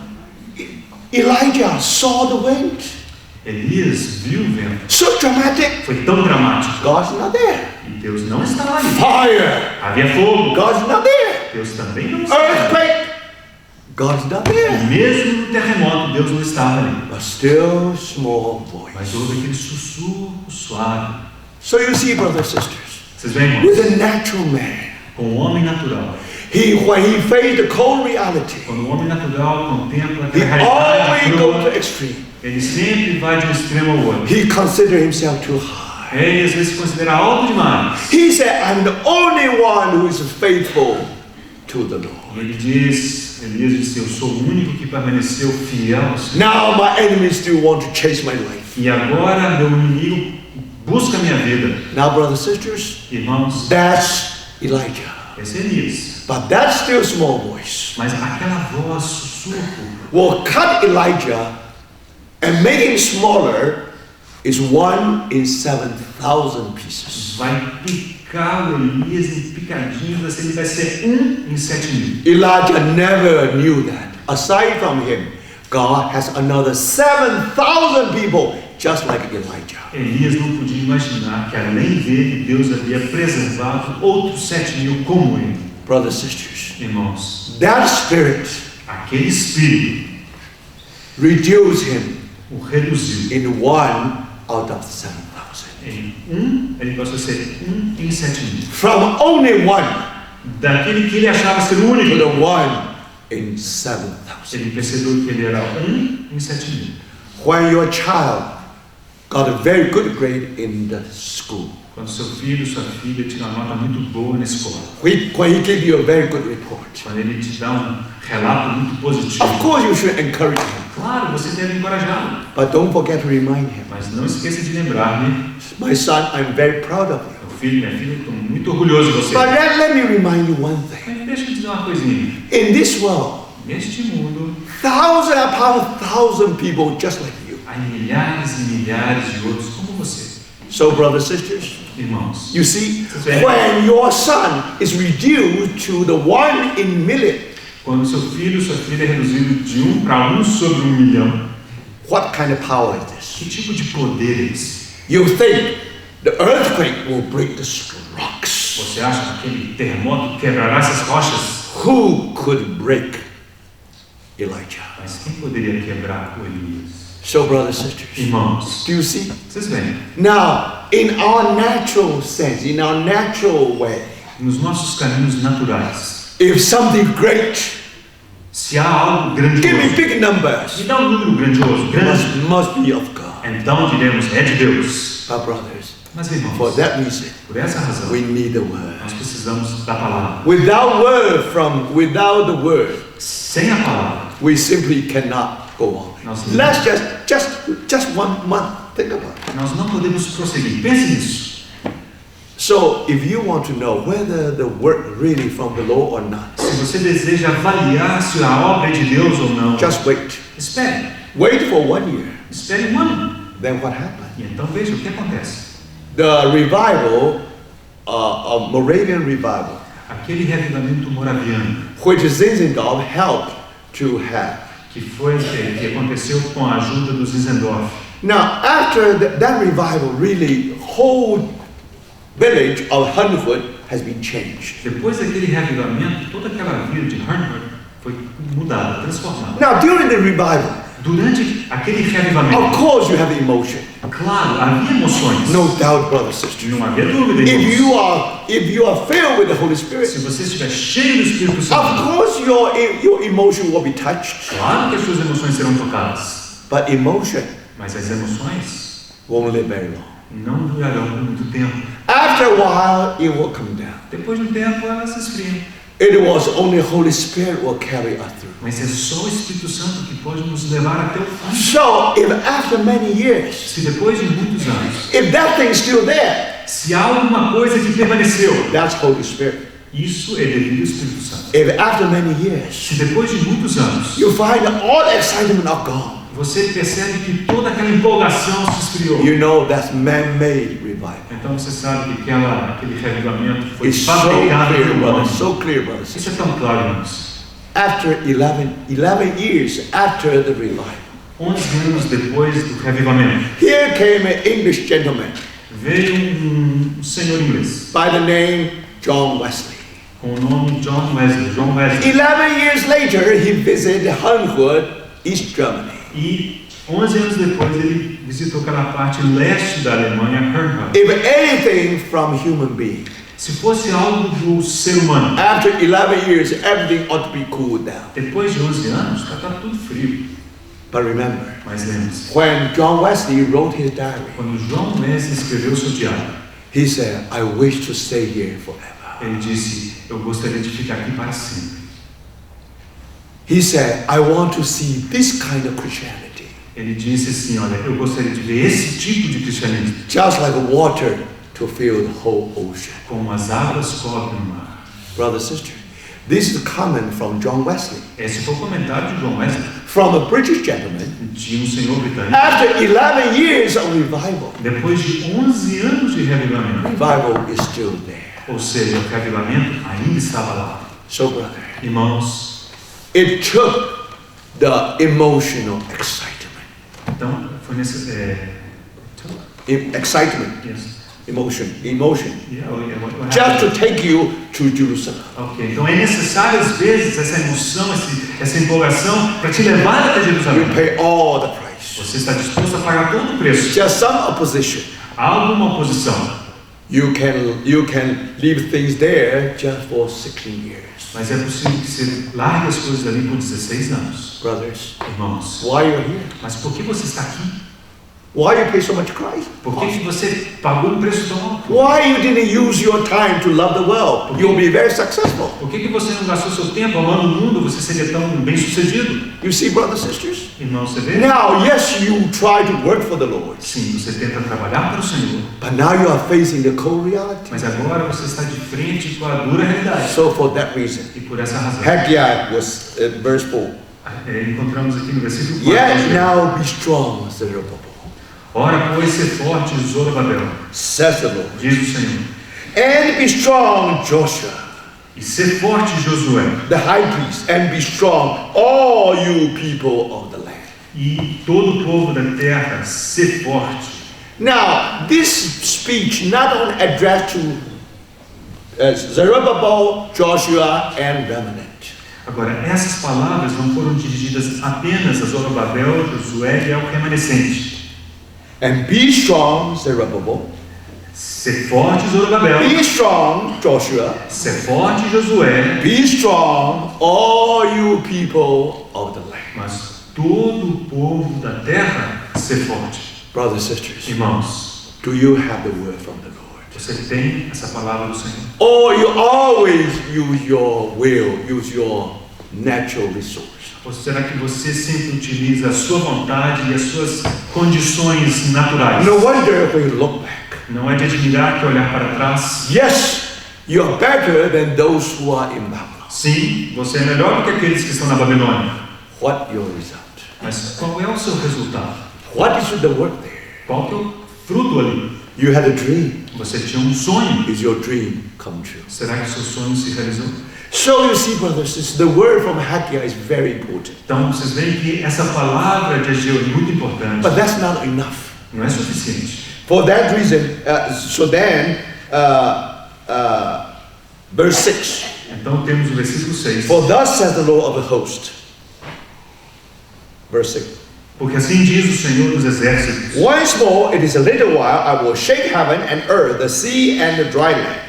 Elijah saw the wind. Elias viu o vento. So dramatic. Foi tão dramático. God's not there. E Deus não estava ali. Fire. Havia fogo. God's not there. Deus também não estava ali. Earthquake. God's not E there. mesmo no terremoto, Deus não estava ali. A still small Mas voice. houve aquele sussurro suave. So you see, brothers and sisters, Vocês veem, with irmãos? a natural man, Com o homem natural. when he faced the cold reality, Quando o homem natural contempla he aquela always realidade goes to crua, extreme. ele sempre vai de um extremo ao outro. He considers himself too high. Ele às vezes se considera alto demais. He said, I'm the only one who is faithful to the Lord. Ele diz, Elias disse, eu sou o único que permaneceu fiel ao Senhor. Now my enemies still want to chase my life. E agora meu inimigo busca a minha vida. Now, brothers and sisters, Irmãos, that's Elijah. esse é Elias. But that still small voice Mas aquela voz sussurro will cut Elijah and make him smaller is 1 in 7,000 pieces. vai picar picar o Elias em picadinhos, assim, ele vai ser 1 em 7.000. Elijah never knew that. Aside from him, God has another 7,000 people just like Elijah. Elias não podia imaginar que além dele, Deus havia preservado outros 7.000 como ele. Brothers and sisters, Irmãos, that spirit aquele espírito reduced him o reduziu. in 1 out of 7,000. Ele passou a ser 1 em 7.000. From only 1 Daquele que ele achava ser o to único, the 1 in 7,000. ele percebeu que ele era 1 em 7.000. When your child got a very good grade in the school, Quando seu filho, sua filha tira uma nota muito boa na escola, when he give you a very good report, quando ele te dá um relato muito positivo, of course you should encourage him, claro, você deve encorajá-lo, but don't forget to remind him, mas não esqueça de lembrar-me, my son, I'm very proud of you. meu filho, minha filha, estou muito orgulhoso de você. But let me remind you one thing. Mas deixa eu te dizer uma coisinha. In this world, Neste mundo, thousands upon thousands people just like you. há milhares e milhares de outros como você. So, brothers and sisters, Irmãos, you see, Sim. when your son is reduced to the 1 in million, quando seu filho, sua filha é reduzido de 1 para 1 sobre 1 milhão, what kind of power is this? que tipo de poder é esse? You think the earthquake will break the rocks. Você acha que aquele terremoto quebrará essas rochas? Who could break Elijah? Mas quem poderia quebrar o Elias? So, brothers and sisters, Irmãos, do you see? vocês veem, Now, in our natural sense, in our natural way, nos nossos caminhos naturais, if something great, se há algo give me grandioso, big numbers, me dá um número grandioso, grande, must be of God. então diremos, é de Deus. But brothers, Mas for irmãos, that reason, por essa razão, we need the word. nós precisamos da palavra. Without the word, Sem a palavra, we simply cannot go on. Nós- Let's just 1 month. Think about it. nós não podemos prosseguir. Pense nisso. So, if you want to know whether the word really from the Lord or not, Se você deseja avaliar se a obra é de Deus ou não, just wait. espere. Wait for 1 year. Espere 1 ano. Then what happened? E então veja o que acontece. The revival, of Moravian revival, Aquele revivamento moraviano which Zinzendorf helped to have. que aconteceu com a ajuda dos Zinzendorf. Now, after that revival, really, whole village of Hunwood has been changed. Depois daquele revivamento, toda aquela vila de Hernwood foi mudada, transformada. Now, during the revival, Durante aquele of revivamento, course, you have emotion. claro, havia emoções. No doubt, brothers and sisters. Não havia dúvida, If irmãos. you are filled with the Holy Spirit, Se você estiver cheio do Espírito of Santo, course your emotion will be touched. claro que as suas emoções serão tocadas. But emotion Mas as emoções won't live very long. não durarão por muito tempo. After a while, it will come down. Depois de um tempo, elas se esfriam. It was only Holy Spirit will carry us through. Mas é só o Espírito Santo que pode nos levar até o fim. So, if after many years, Se depois de muitos anos, if that thing's still there, se há alguma coisa que permaneceu, that's Holy Spirit. isso é devido ao Espírito Santo. If after many years, Se depois de muitos anos, you find all the excitement of God, você percebe que toda aquela empolgação se esfriou, you know that's man-made revival. então você sabe que aquele revivamento foi It's so fabricado clear, pelo brothers. homem. So clear, brothers. Isso é tão claro, irmãos. After 11 years after the revival, 11 anos depois do revivamento, here came an English gentleman veio um senhor inglês by the name John Wesley. com o nome John Wesley. 11 years later, he visited Hunwood, East Germany. E 11 anos depois ele visitou aquela parte leste da Alemanha, Hernwood. If anything from human being, Se fosse algo do ser humano, after 11 years, everything ought to be cooled down. depois de 11 anos, está tudo frio. But remember, Mas lembre-se, when John Wesley wrote his diary, quando John Wesley escreveu seu diário, he said, I wish to stay here forever. ele disse, eu gostaria de ficar aqui para sempre. He said, I want to see this kind of Christianity, Ele disse assim, olha, eu gostaria de ver esse tipo de cristianismo, just like water to fill the whole ocean. como as águas cobrem o mar. Brother, sister, This is a comment from John Wesley, Esse foi o comentário de John Wesley, from a British gentleman. de um senhor britânico. After 11 years of revival, Depois de 11 anos de revivamento, revival is still there. ou seja, o revivamento ainda estava lá. So, brother, Irmãos, it took the emotional excitement. então foi nesse... Excitement, Yes. emotion. Yeah, Just to take you to Jerusalem. Ok, então é necessário às vezes essa emoção, essa empolgação para te levar até You Jerusalém. pay all the price. Você está disposto a pagar todo o preço. Just some opposition. Há alguma oposição, You can leave things there just for 16 years. mas é possível que você largue as coisas ali por 16 anos. Brothers, Irmãos, why you're here? mas por que você está aqui? Why you pay so much price? Por que você pagou um preço tão alto? Why you didn't use your time to love the world? You'll be very successful. Por que você não gastou seu tempo amando o mundo? Você seria tão bem sucedido. You see, brothers and sisters? Irmão, você vê? Now, yes, you try to work for the Lord, Sim, você tenta trabalhar para o Senhor, but now you are facing the cold reality. mas agora você está de frente com a dura realidade. So for that reason, E por essa razão, Haggai was verse 4. encontramos aqui no versículo 4. Yet now be strong, Zerubbabel, Ora, pois, ser forte, Zorobabel, says the Lord, diz o Senhor. and be strong, Joshua, E ser forte, Josué, the high priest, and be strong, all you people of the land. e todo o povo da terra, ser forte. Now, this speech not only addressed to Zerubbabel, Joshua, and remnant. Agora, essas palavras não foram dirigidas apenas a Zorobabel, Josué e ao remanescente. And be strong, Zerubbabel. Ser forte, Zorobabel. Be strong, Joshua. Ser forte, Josué. Be strong, all you people of the land. Mas todo o povo da terra, ser forte. Brothers and sisters, Irmãos, do you have the word from the Lord? você tem essa palavra do Senhor? Or you always use your will, use your natural resource? Ou será que você sempre utiliza a sua vontade e as suas condições naturais? No wonder when you look back. Não é de admirar que olhar para trás. Yes, you are better than those who are in Babylon. Sim, você é melhor do que aqueles que estão na Babilônia. What your result? Mas qual é o seu resultado? What is the work there? Qual que é o fruto ali? You had a dream. Você tinha um sonho. Is your dream come true? Será que o seu sonho se realizou? So you see, brothers and sisters, the word from Haggai is very important. Então vocês veem que essa palavra de Ageu é muito importante. But that's not enough. Não é suficiente. For that reason, verse 6. Então temos o versículo 6. For thus says the Lord of the host. Verse 6. Porque assim diz o Senhor dos Exércitos: Once more, it is a little while, I will shake heaven and earth, the sea and the dry land.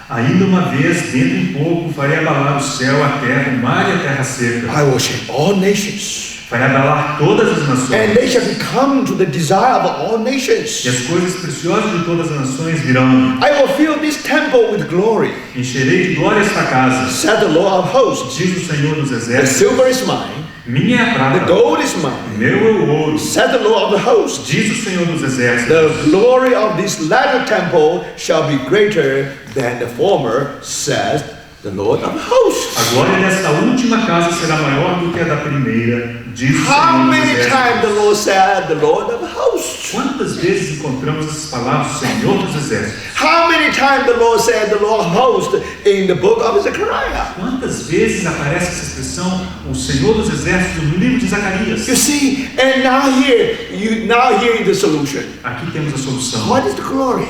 ainda uma vez, dentro em pouco, farei abalar o céu, a terra, o mar e a terra seca. I will shake all nations, Farei abalar todas as and nações. they shall become to the desire of all nations. E as coisas preciosas de todas as nações virão. I will fill this temple with glory, Encherei de glória esta casa, said the Lord of hosts. diz o Senhor dos The Exércitos. silver is mine, Minha é a the prata, gold is mine, meu é o ouro, said the Lord of the hosts. diz o Senhor dos Exércitos. The glory of this latter temple shall be greater than the former, says the Lord of hosts. A glória desta última casa será maior do que a da primeira, diz o How Senhor dos many times Exércitos. the Lord said, the Lord of hosts? Quantas vezes encontramos essas palavras do Senhor dos Exércitos? How many times the Lord said, the Lord of hosts in the book of Zechariah? Quantas vezes aparece essa expressão, o Senhor dos Exércitos, no livro de Zacarias? You see, and now here is the solution. Aqui temos a solução. What is the glory?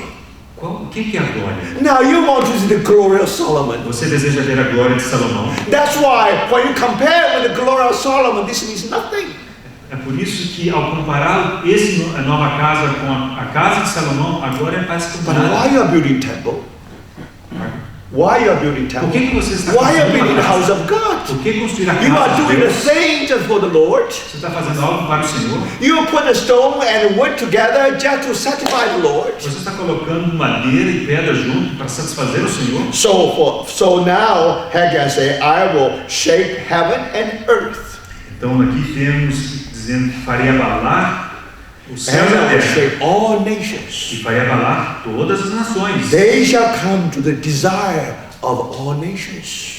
O que é a glória? Now you want to see the glory of Solomon. Você deseja ver a glória de Salomão? That's why when you compare with the glory of Solomon, this means nothing. É por isso que, ao comparar a nova casa com a casa de Salomão, a glória parece But comparada. why you are building temple? Why you are building Por temple? que você está Why you are construindo building uma the house casa? of God? Por que construir a You are casa de doing the Deus? thing just for the Lord. Você está fazendo algo para o Senhor? You put the stone and wood together just to satisfy the Lord. Você está colocando madeira e pedra junto para satisfazer o Senhor? So now Haggai say, I will shake heaven and earth. Então aqui temos dizendo que farei abalar o céu And e a I will terra. shake all nations. E farei abalar todas as nações. They shall come to the desire of all nations.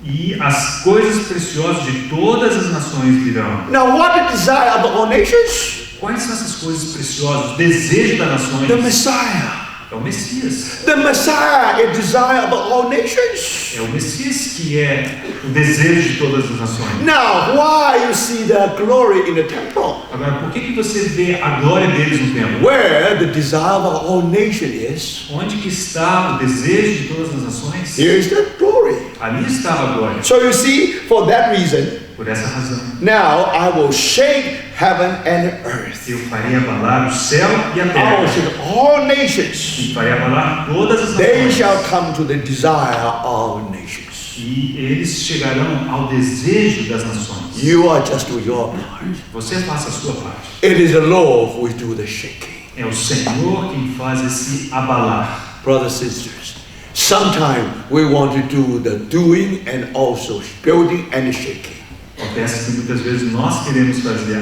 E as coisas preciosas de todas as nações virão. Now, what the desire of all nations? Quais são essas coisas preciosas? O desejo das nações The Messiah. é o Messias. The Messiah is desire of all nations. É o Messias que é o desejo de todas as nações. Now, why you see the glory in the temple? Agora, por que você vê a glória deles no templo? Where the desire of all nations is, Onde que está o desejo de todas as nações? here is the glory. Ali estava a glória. So you see, for that reason, Por essa razão, now I will shake heaven and earth. eu farei abalar o céu e a I will terra. shake all nations. E farei abalar todas as They nações. shall come to the desire of nations. E eles chegarão ao desejo das nações. You are just do your part. Você faça a sua parte. It is the Lord who will do the shaking. É o Senhor quem faz esse abalar. Brothers and sisters, sometimes we want to do the doing and also building and shaking. Acontece que muitas vezes nós queremos fazer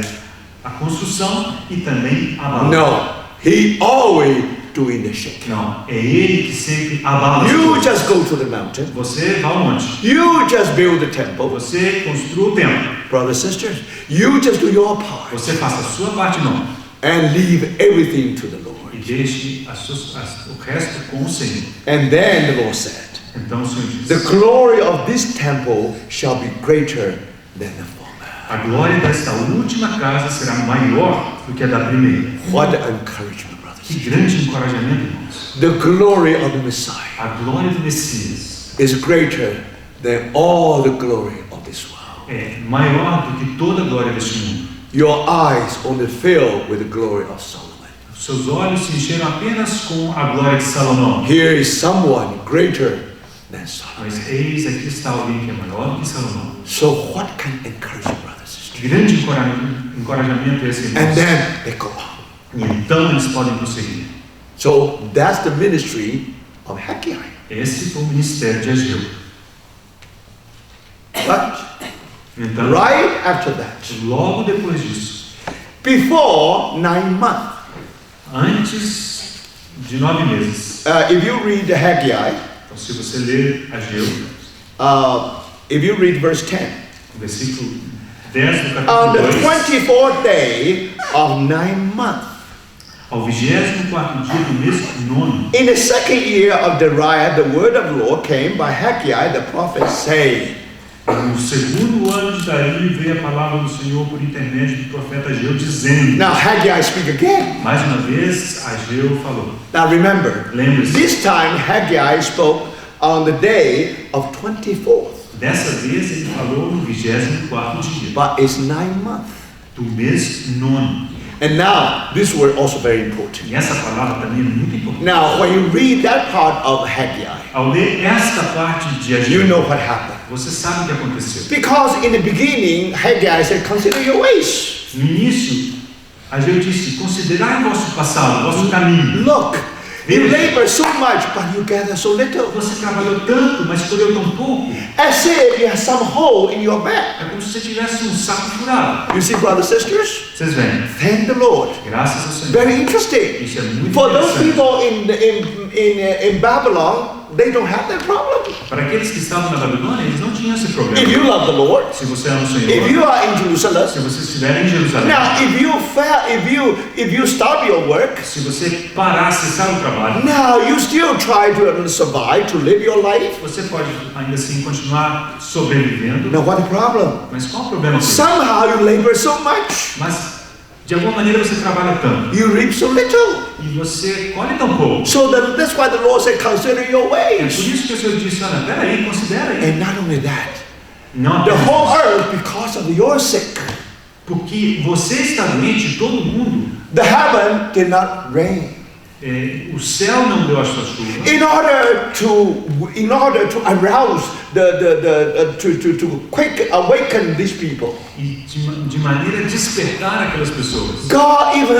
a construção e também abalar. No, He always doing the shaking. Não, é Ele que sempre abala as You coisas. just go to the mountain. Você vai ao monte. You just build the temple. Você construa o templo. Brothers and sisters, you just do your part Você faça a sua parte, não. and leave everything to the Lord. E deixe o resto com o Senhor. And then the Lord said, Então o Senhor diz: the glory of this temple shall be greater than the former. a glória desta última casa será maior do que a da primeira. What encouragement, brothers. Que grande encorajamento, irmãos. The glory of the Messiah A glória do Messias is greater than all the glory of this world. é maior do que toda a glória deste mundo. Your eyes only fill with the glory of Solomon. Seus olhos se encheram apenas com a glória de Salomão. Here is someone greater than Solomon. Mas eis aqui está alguém que é maior do que Salomão. So what can encourage you, brothers and sisters? Que grande encorajamento é esse, And irmãos. then they go on. E então eles podem prosseguir. So that's the ministry of Haggai. Esse foi o ministério de Ageu. But Então, right after that, logo depois disso, before 9 months, antes de 9 meses, if you read the Haggai, então se você ler Ageu, if you read verse 10, no versículo 10 do on capítulo the 2, 24th day of 9 months, ao 24º dia do mês 9, in the second year of Dariah, the word of the Lord came by Haggai the prophet, saying, no segundo ano de Dario veio a palavra do Senhor por intermédio do profeta Ageu, dizendo. now Haggai speak again. Mais uma vez, Ageu falou. Now remember, Lembre-se, this time Haggai spoke on the day of 24th, dessa vez ele falou no 24º dia but it's 9 months. do mês 9. And now, this word also very important. E essa palavra também é muito importante. Now, when you read that part of Haggai, Ao ler esta parte de you Ageu, know what happened. você sabe o que aconteceu. Because in the beginning, Haggai said, consider your ways. No início, Ageu disse: considerai o vosso passado, o vosso caminho. Look, you labor so much, but you gather so little. Você trabalhou tanto, mas colheu tão pouco. As if you have some hole in your back. É como se você tivesse um saco furado. You see, brothers and sisters? Vocês veem? Thank the Lord. Graças ao Senhor. Very interesting. Isso é muito For those interessante. people in Babylon, they don't have that problem. Para aqueles que estavam na Babilônia, eles não tinham esse If problema. you love the Lord, Se você ama o if Senhor, you are in Jerusalem, se você estiver em Jerusalém, now if you stop your work, se você parar, cessar o trabalho, now you still try to survive, to live your life. você pode ainda assim continuar sobrevivendo. Now what the problem? Mas qual o problema com isso? Somehow you labor so much, Mas de alguma maneira você trabalha tanto you reap so little. e você colhe tão pouco. So that's why the Lord said, consider your É por ways. isso que o Senhor disse: olha, peraí, considera aí. And not only that, Não the apenas whole isso. earth, because of your sick, Porque você está doente, todo mundo. the heaven did not rain. O céu não deu a sua chuva. In order to arouse to quick awaken these people, E de maneira a despertar aquelas pessoas. God even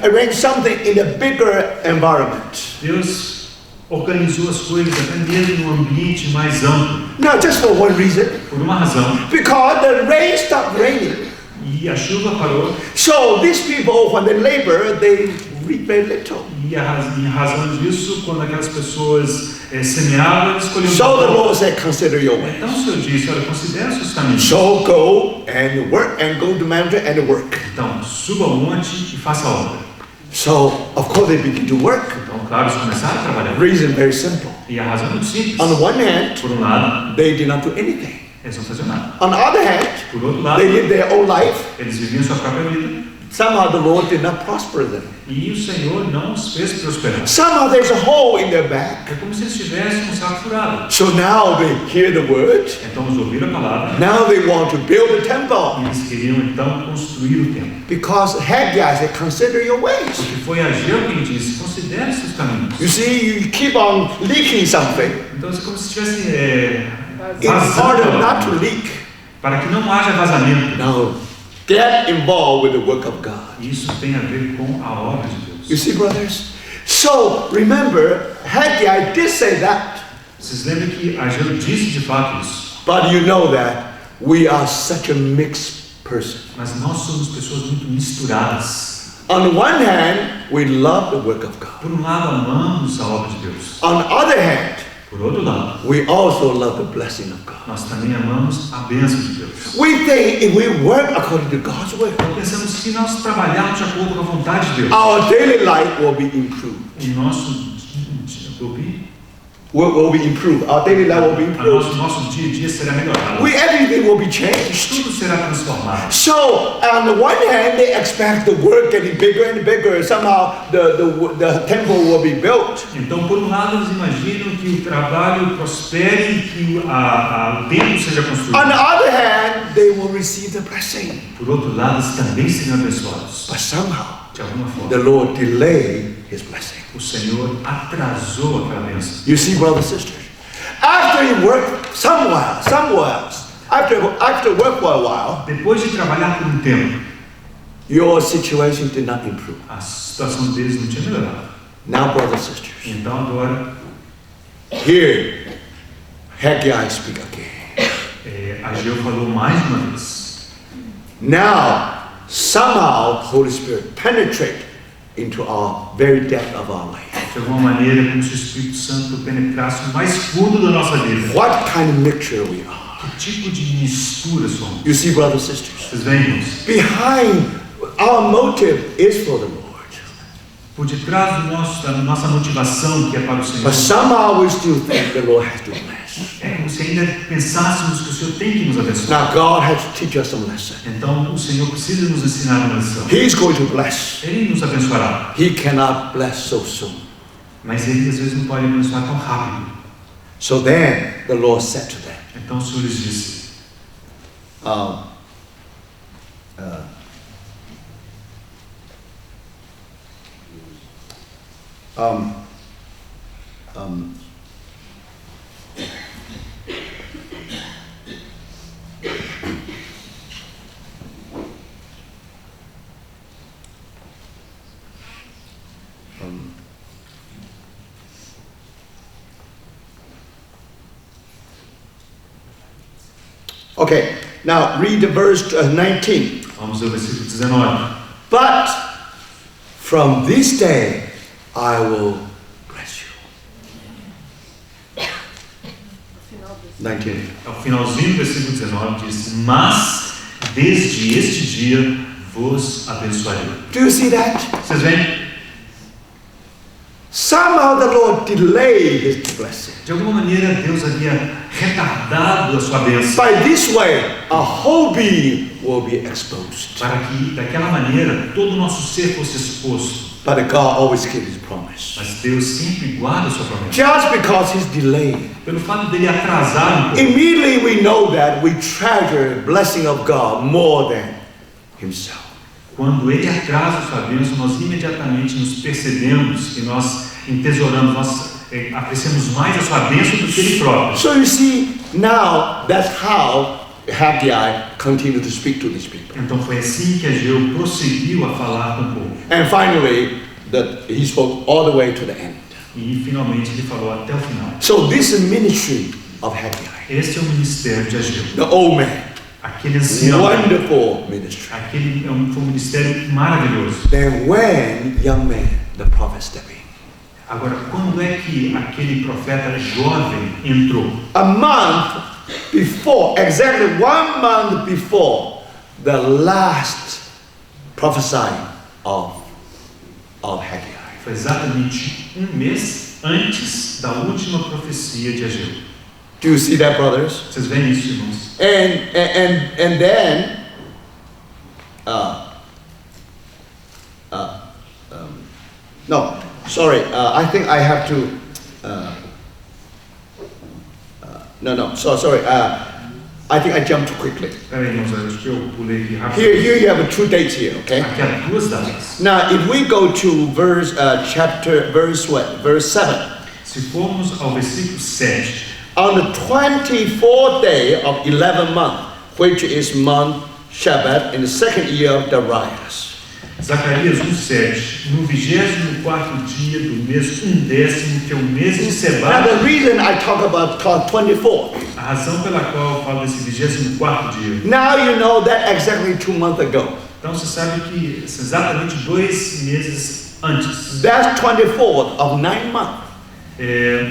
arranged something in a bigger environment. Deus organizou as coisas até mesmo num ambiente mais amplo. Now, just for one reason, Por uma razão. because the rain stopped raining. e a chuva parou. So these people, when they labor, they reap very little. E em razão disso, quando aquelas pessoas semeavam, eles colhiam So the pouco. Lord said, consider your way. Então o Senhor disse, olha, considera os seus caminhos. So go and work and go to mountain and work. Então, suba ao monte e faça a obra. So, of course, they begin to work. Então, claro, eles começaram a trabalhar. Reason very simple. E a razão é muito simples. On one hand, Por um lado, they did not do anything. eles não faziam nada. On the other hand, Por outro lado, they lived their own life. eles viviam sua própria vida. Somehow the Lord did not prosper them. E o Senhor não os fez prosperar. Somehow there's a hole in their back. É como se eles tivessem um saco furado. So now they hear the word. Então eles ouviram a palavra. Now they want to build a E temple. eles queriam então construir o templo. Because Haggai said, consider your ways. Porque foi Ageu quem disse, considere seus caminhos. You see, you keep on leaking something. Então é como se estivesse In order vazando not to leak. para que não haja vazamento. Now, get involved with the work of God. Isso tem a ver com a obra de Deus. You see, brothers? So, remember, Haggai did say that. Vocês lembram que Ageu disse de fato isso. But you know that we are such a mixed person. Mas nós somos pessoas muito misturadas. On one hand, we love the work of God. Por um lado, amamos a obra de Deus. On the other hand, Por outro lado, we also love the blessing of God. nós também amamos a bênção de Deus. We think if we work according to God's will, Então pensamos que se nós trabalharmos de acordo com a vontade de Deus, our daily life will be improved. o nosso Will be improved. Our daily life will be improved. nosso dia a dia será melhorado. Everything will be changed. Tudo será transformado. So, on the one hand, they expect the work getting bigger and bigger. Somehow, the temple will be built. Então, por um lado, eles imaginam que o trabalho prospere e que o templo seja construído. On the other hand, they will receive the blessing. Por outro lado, eles também serão abençoados. But somehow, De alguma the forma, Lord delayed His blessing. o Senhor atrasou aquela bênção. You see, brothers and sisters, after you work somewhere else, after work for a while, Depois de trabalhar por um tempo, your situation did not improve. a situação deles não tinha melhorado. Now, brothers and sisters, Então agora, here, Haggai speak again. Ageu falou mais uma vez. Now, somehow, Holy Spirit penetrate into our very depth of our life. De alguma maneira, como se o Espírito Santo penetrasse o mais fundo da nossa vida. What kind of mixture we are. Que tipo de mistura somos? You see, brothers and sisters, Vocês veem, irmãos? behind our motive is for the Lord. Por detrás da nossa motivação, que é para o Senhor, But somehow we still think the Lord has to bless. é como se ainda pensássemos que o Senhor tem que nos abençoar. Now God has to teach us some lesson. Então o Senhor precisa nos ensinar uma lição. He's going to bless. Ele nos abençoará, He cannot bless so soon. mas Ele às vezes não pode abençoar tão rápido. So then the Lord said to them, Então o Senhor lhes disse, okay, now read the verse 19. vamos ao versículo 19. But from this day I will bless you. 19. Ao finalzinho do versículo 19 diz, mas desde este dia vos abençoarei. Do you see that? Vocês veem? Somehow the Lord delayed His blessing. De alguma maneira Deus havia retardado a sua bênção, By this way, our whole being will be exposed. para que daquela maneira todo o nosso ser fosse exposto. But God always keeps His promise. Mas Deus sempre guarda a sua promessa. Just because He's delayed, Pelo fato dele atrasar um pouco, immediately we know that we treasure the blessing of God more than Himself. quando ele atrasa a sua bênção, nós imediatamente nos percebemos que nós entesouramos, nós apreciamos mais a sua bênção do que ele próprio. So you see, now that's how Haggai continued to speak to these people. Então foi assim que Ageu prosseguiu a falar com o povo. And finally, he spoke all the way to the end. E finalmente ele falou até o final. So this is ministry of Haggai, Este é o ministério de Ageu. the old man. aquele ancião, Wonderful ministry. aquele foi um ministério maravilhoso. Then when young man, the prophet stepped in. Agora, quando é que aquele profeta jovem entrou? A month before, exactly 1 month before the last prophesying of Haggai. Foi exatamente um mês antes da última profecia de Ageu. Do you see that, brothers? Vocês veem isso, irmãos? And then no, sorry, I think I have to sorry, I think I jumped too quickly. Espera aí, irmãos, acho que eu pulei aqui rápido. Here you have 2 dates here, okay? Aqui há duas datas. Now, if we go to verse 7, Se formos ao versículo 7, on the 24th day of 11th month, which is month Shabbat, in the 2nd year of Darius. Zacarias 1:7, no 24º dia do mês 1º, que é o mês de Now, Sebat. the reason I talk about 24th, A razão pela qual eu falo desse 24º dia. now you know that exactly 2 months ago. Então você sabe que exatamente 2 meses antes, That's 24th of 9th month.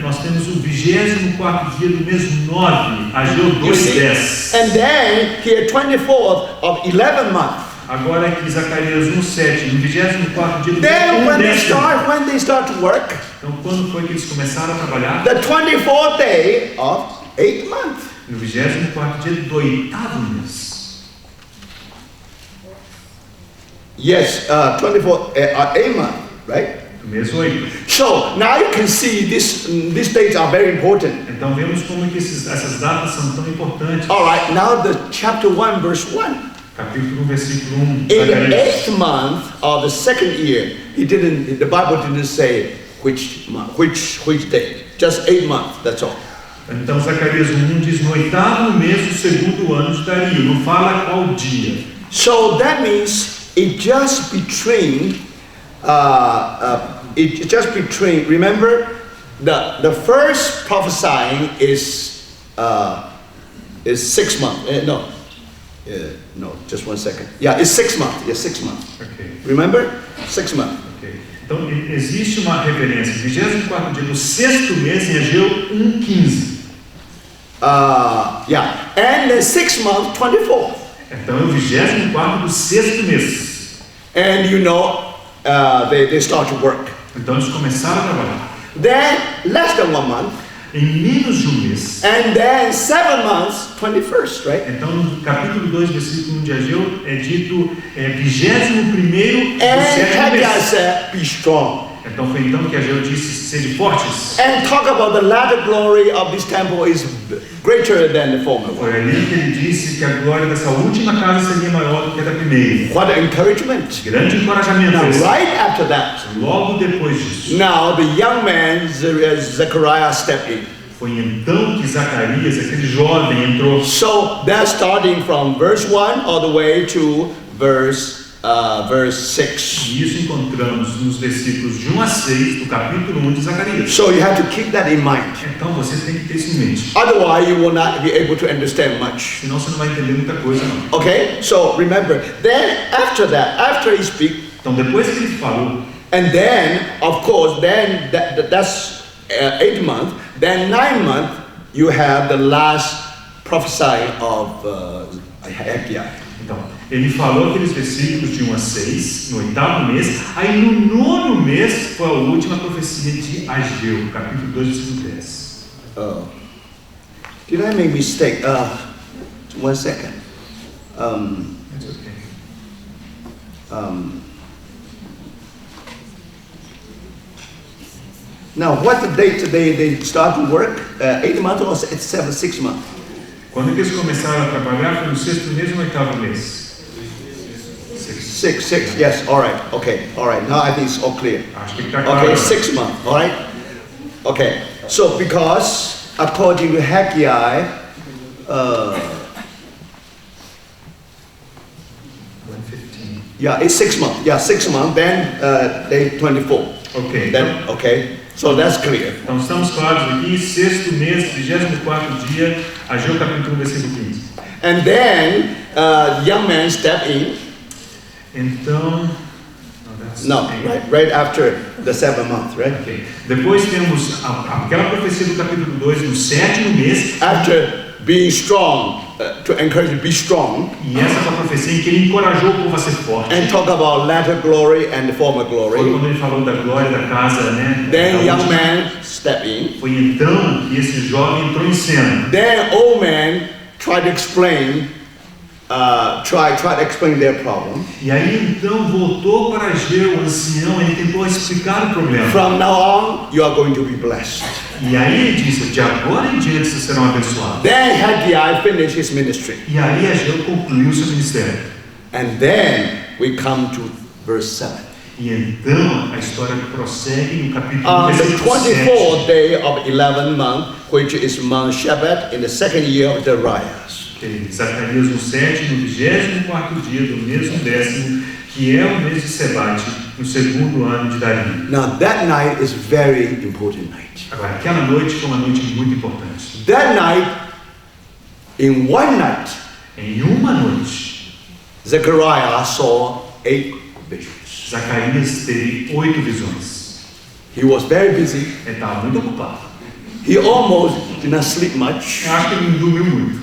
nós temos o 24º dia do mês 9, Ageu You see? 2:10. And then here 24th of 11th month. Agora aqui Zacarias 1:7, no 24º dia do Then when mês 10. when they start to work, Então quando foi que eles começaram a trabalhar? the 24th day of 8th month. No 24º dia do 8º mês. Yes, 24th, 8th month, right? Do mês 8. So now you can see these dates are very important. Então vemos como que essas datas são tão importantes. All right, now the chapter 1, verse 1. Capítulo 1, versículo 1. In the Zacarias. 8th month of the 2nd year, the Bible didn't say which month, which day. Just 8 months, that's all. Então Zacarias 1 diz no 8º mês do 2º ano de Dario. Não fala qual dia. So that means it just between, remember, the first prophesying is 6 months. No, just 1 second. Yeah, it's 6 months. Yeah, 6 months. Ok. Remember? 6 months. Ok. Então existe uma referência. 24º dia do 6º mês em Ageu 1:15. Yeah, and the 6th month, 24th. Então é o 24º do 6º mês. And you know, they start to work. Então eles começaram a trabalhar. Then less than 1 month, Em menos de um mês. and then 7 months, 21st, right? Então no capítulo 2, versículo 1 de Ageu é dito 21º do And 7º Haggai mês. said, be strong. Então foi então que Ageu disse, sede fortes. And talk about the latter glory of this temple is greater than the former Foi one. ali que ele disse que a glória dessa última casa seria maior do que a da primeira. What an encouragement. Grande encorajamento Now, esse. right after that, Logo depois disso, now the young man, Zechariah, stepped in. foi então que Zacarias, aquele jovem, entrou. So that's starting from verse 1 all the way to verse 6. E isso encontramos nos versículos de 1 a 6 do capítulo 1 de Zacarias. So you have to keep that in mind. Então você tem que ter isso em mente. Otherwise, you will not be able to understand much. Senão você não vai entender muita coisa, não. Okay? So remember, then after that, after he speaks, Então depois que ele falou, and then, of course, then that's 8th month, then 9th month, you have the last prophesying of Haggai. então, ele falou aqueles versículos de 1 a 6, no 8º mês. Aí no 9º mês foi a última profecia de Ageu, capítulo 2, versículo 10. Did I make mistake? 1 second. That's okay. Now, what's the date today they start to work? 8 months or 6 months? Quando que eles começaram a trabalhar foi no 6º mês ou no 8º mês? 6, yes, all right, okay, all right. Now I think it's all clear. Acho que está claro. Okay, agora. 6 months, all right? Okay, so because according to Haggai, 1:15. yeah, it's 6 months. Yeah, 6 months, then day 24. Ok, Then, okay, so that's clear. então estamos claros aqui, 6º mês, 24º dia, Ageu capítulo 1, versículo 15. And then young man stepped in. Então, No, right after the 7th month, right? ok. Depois temos aquela profecia do capítulo 2, no 7º mês, After being strong, to encourage you to be strong, e essa foi a profecia em que ele encorajou o povo a ser forte. and talk about latter glory and the former Foi glory. quando ele falou da glória da casa, né? Then da young última. man stepped in. Foi então que esse jovem entrou em cena. Then old man tried to explain, try to explain their problem. E aí então voltou para Ageu, o ancião, ele tentou explicar o problema. From now on, you are going to be blessed. E aí ele disse, de agora em diante vocês serão abençoados. Then Haggai finished his ministry. E aí Ageu concluiu seu ministério. And then we come to verse 7. E então a história prossegue no capítulo On the versículo 24th 7. day of 11th month, which is month Shebat, in the 2nd year of Darius. Zacarias no 7, no 24º dia do mês 10º, que é o mês de Sebate, no 2º ano de Dario. Now that night is very important night. Agora, aquela noite foi uma noite muito importante. That night, in one night, Em uma noite, Zechariah saw 8 visions. Zacarias teve 8 visões. He was very busy. Ele estava muito ocupado. He almost did not sleep much. Eu acho que ele não dormiu muito.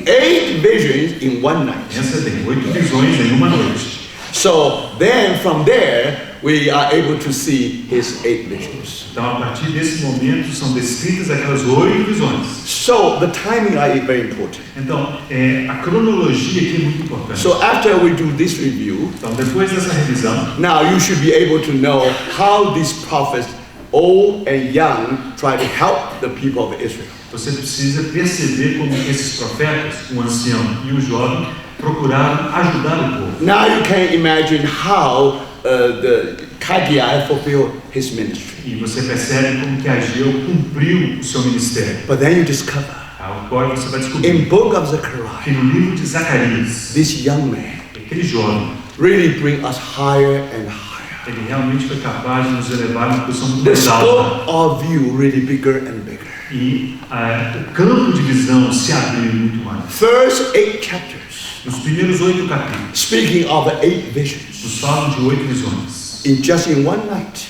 8 visions in one night. Pensa bem, 8 visões em uma noite. So then from there, we are able to see his 8 visions. Então, a partir desse momento, são descritas aquelas 8 visões. So the timing is very important. Então, a cronologia aqui é muito importante. So after we do this review, Então, depois dessa revisão, now you should be able to know how these prophets, old and young, try to help the people of Israel. você precisa perceber como que esses profetas, o ancião e o jovem, procuraram ajudar o povo. Now you can imagine how the Haggai fulfilled his ministry. E você percebe como que Ageu cumpriu o seu ministério. But then you discover Agora você vai descobrir in book of que Zechariah, no livro de Zacarias, this young man aquele jovem, really bring us higher and higher. ele realmente foi capaz de nos elevar a uma posição muito The mais alta. scope of view really bigger and bigger. E o campo de visão se abriu muito mais. First 8 chapters, Nos primeiros 8 capítulos, speaking of 8 visions, nos falam de 8 visões, in one night.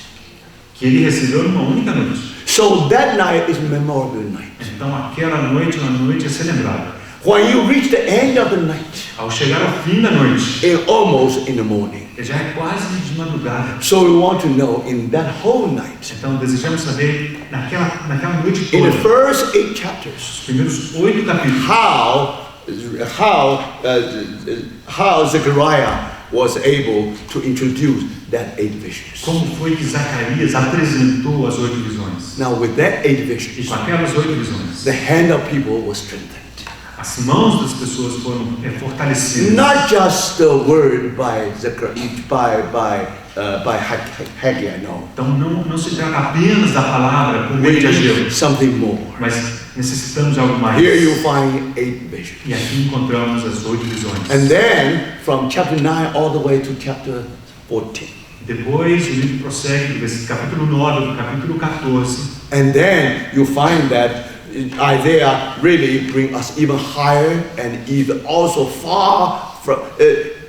que ele recebeu numa única noite. So that night is a memorable night. Então aquela noite é uma noite a ser lembrada. When you reach the end of the night, Ao chegar ao fim da noite, almost in the morning. já é quase de madrugada. So we want to know in that whole night, Então desejamos saber, naquela noite in the toda, first 8 chapters, os primeiros 8 capítulos, how Zechariah was able to introduce that 8 visions. como foi que Zacarias apresentou as 8 visões. Now with that 8 E visions, com aquelas 8 visões, the hand of people was strengthened. as mãos das pessoas foram fortalecidas. Not just the word by Haggai, no. Então não se trata apenas da palavra por meio We de Ageu, need something more. mas necessitamos de algo mais. Here you find 8 visions. E aqui encontramos as 8 visões. And then from chapter 9 all the way to chapter 14. Depois o livro prossegue do capítulo 9 do capítulo 14. And then you find that Isaiah really bring us even higher and even also far from,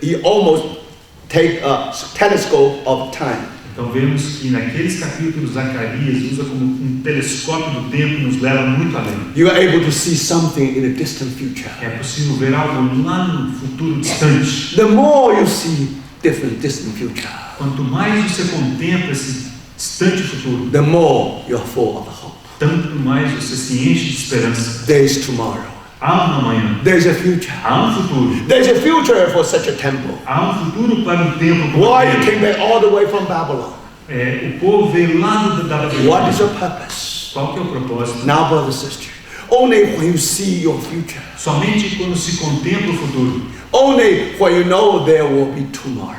he almost take a telescope of time. Então vemos que naqueles capítulos Zacarias usa como um telescópio do tempo e nos leva muito além. You are able to see something in a distant future. É possível ver algo lá no futuro distante. The more you see distant future, Quanto mais você contempla esse distante futuro, the more you are full of hope. tanto mais você se enche de esperança. There is tomorrow. Há um amanhã, There is a future. há um futuro. There is a future for such a temple. Há um futuro para um templo como Why you aquele. came back all the way from Babylon? O povo veio lá da What Babilônia. is your purpose? Qual que é o propósito? Now, brothers and sisters, only when you see your future, Somente quando se contempla o futuro. only when you know there will be tomorrow.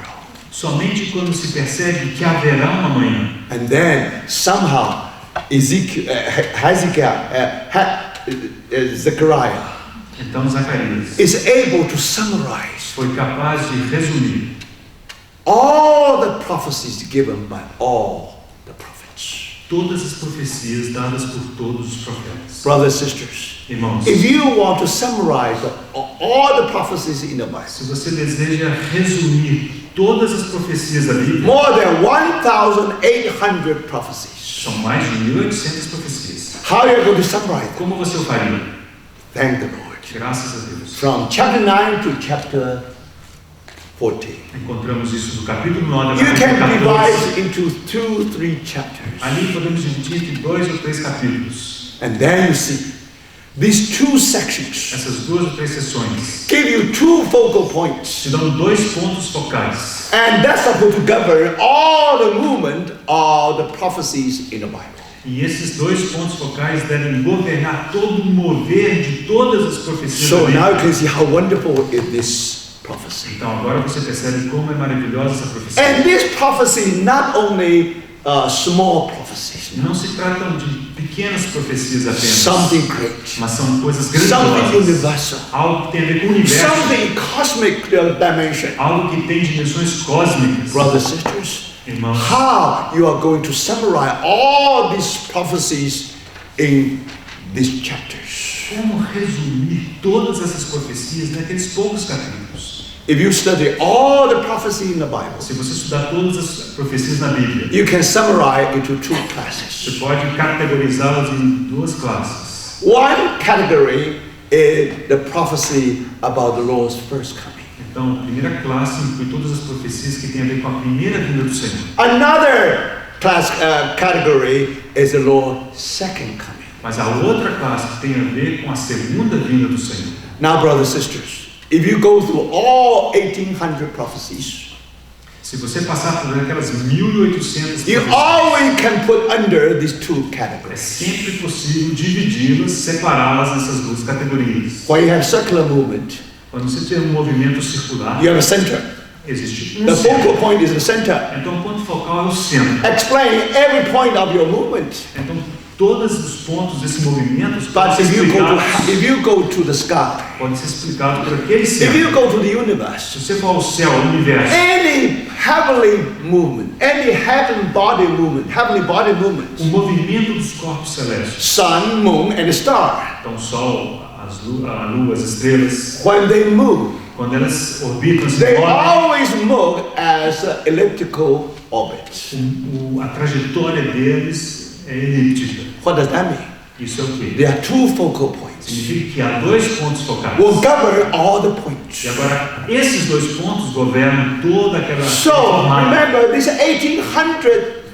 Somente quando se percebe que haverá um amanhã. And then somehow Zechariah Então Zacarias is able to summarize foi capaz de resumir all the prophecies given by all the prophets. todas as profecias dadas por todos os profetas. Brothers and sisters, Irmãos, if you want to summarize all the prophecies in the Bible, se você deseja resumir todas as profecias da Bíblia, more than 1,800 prophecies, são mais de 1.800 profecias. how are you going to summarize them? Como você o faria? Thank the Lord. Graças a Deus. From chapter 9 to chapter 14. Encontramos isso do capítulo 9 You ao can capítulo 14. divide into 2, 3 chapters. Ali podemos dividir entre 2 ou 3 capítulos. And then you see these two sections Essas 2 ou 3 sessões give you two focal points. te dão 2 pontos focais. And that's supposed to govern all the movement of the prophecies in the Bible. E esses 2 pontos focais devem governar todo o mover de todas as profecias So da now you Bíblia. can see how wonderful is this prophecy. Então agora você percebe como é maravilhosa essa profecia. And this prophecy not only small prophecies, Não se tratam de pequenas profecias apenas, something great, mas são coisas something grandiosas. universal, Algo que tem a ver com o universo, something cosmic dimension. algo que tem dimensões cósmicas. Brothers and sisters, Irmãos, how you are going to summarize all these prophecies in these chapters? como resumir todas essas profecias naqueles poucos capítulos? If you study all the prophecy in the Bible, Se você estudar todas as profecias na Bíblia, you can summarize into two você classes. pode categorizá-las em 2 classes. One category is the prophecy about the Lord's first coming. Então, a primeira classe inclui todas as profecias que têm a ver com a primeira vinda do Senhor. Another category is the Lord's second coming. Mas a outra classe que tem a ver com a segunda vinda do Senhor. Now, brothers and sisters, if you go through all 1,800 prophecies, Se você passar por aquelas 1.800 you profecias, always can put under these two é categories. sempre possível dividi-las, separá-las nessas 2 categorias. When you have circular movement, Quando você tem um movimento circular, you have a center. existe The focal centro. point is the center. Então, o ponto focal é o centro. Explain every point of your movement. Então, todos os pontos desse movimento But podem ser explicados, if you go to the sky, podem ser explicados por aquele if centro. you go to the universe, Se você for ao céu, ao universo, any heavenly movement, any heavenly body movement, o movimento dos corpos celestes, sun, moon, and star, então o Sol, a Lua, as estrelas, when they move, quando elas orbitam, se they movem, always move as an elliptical orbit. a trajetória deles é elíptica. What does that mean? Isso é o quê? There are two focal points. Significa que há 2 pontos focais. Will govern all the points. E agora, esses 2 pontos governam toda aquela So forma. remember, these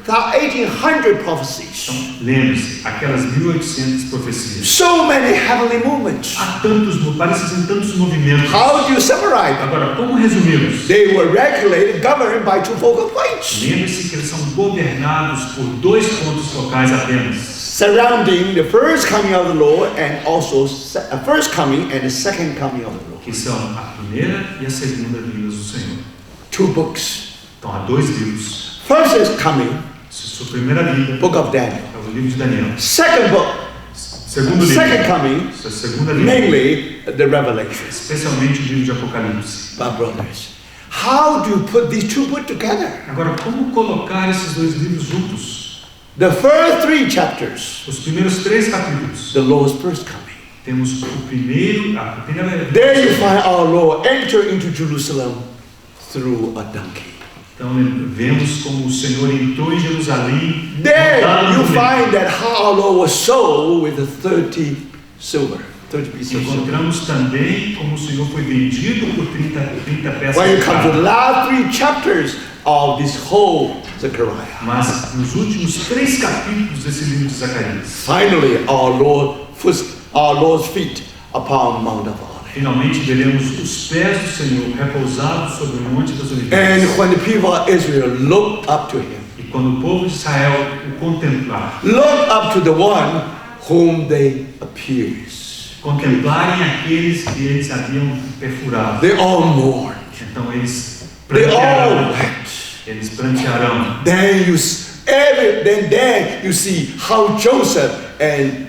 1,800 prophecies. Então, lembre-se, aquelas 1.800 profecias. So many heavenly movements. Há tantos, parecem tantos movimentos. How do you summarize them? Agora, como resumi-los? They were regulated, governed by two focal points, Lembre-se que eles são governados por 2 pontos focais apenas, surrounding the first coming of the Lord and also first coming and the second coming of the Lord. que são a primeira e a segunda vindas do Senhor. Two books. Então, há 2 livros. First is coming, Sua primeira vinda book of Daniel. é o livro de Daniel. Second book, Segundo livro, second coming, sua segunda vinda, mainly the Revelation. especialmente o livro de Apocalipse. My brothers, how do you put these two books together? Agora, como colocar esses 2 livros juntos? The first 3 chapters, Os primeiros 3 capítulos, the Lord's first coming. temos a primeira There you find our Lord enter into Jerusalem through a donkey. Então, vemos como o Senhor entrou em Jerusalém. There montado you no jumento. find that how our Lord was sold with the 30 silver, 30 pieces of silver. Encontramos também como o Senhor foi vendido por 30 peças When de you come to the prata. last 3 chapters of this whole Zechariah, Mas nos últimos 3 capítulos desse livro de Zacarias, finally our Lord's feet upon Mount of Olives. finalmente veremos os pés do Senhor repousados sobre o Monte das And Oliveiras. when the people of Israel looked up to him, E quando o povo de Israel o contemplar, looked up to the one whom they pierced, contemplarem aqueles que eles haviam perfurado, they all mourned. então eles They all prantearão. wept. Eles prantearão. Then you see how Joseph and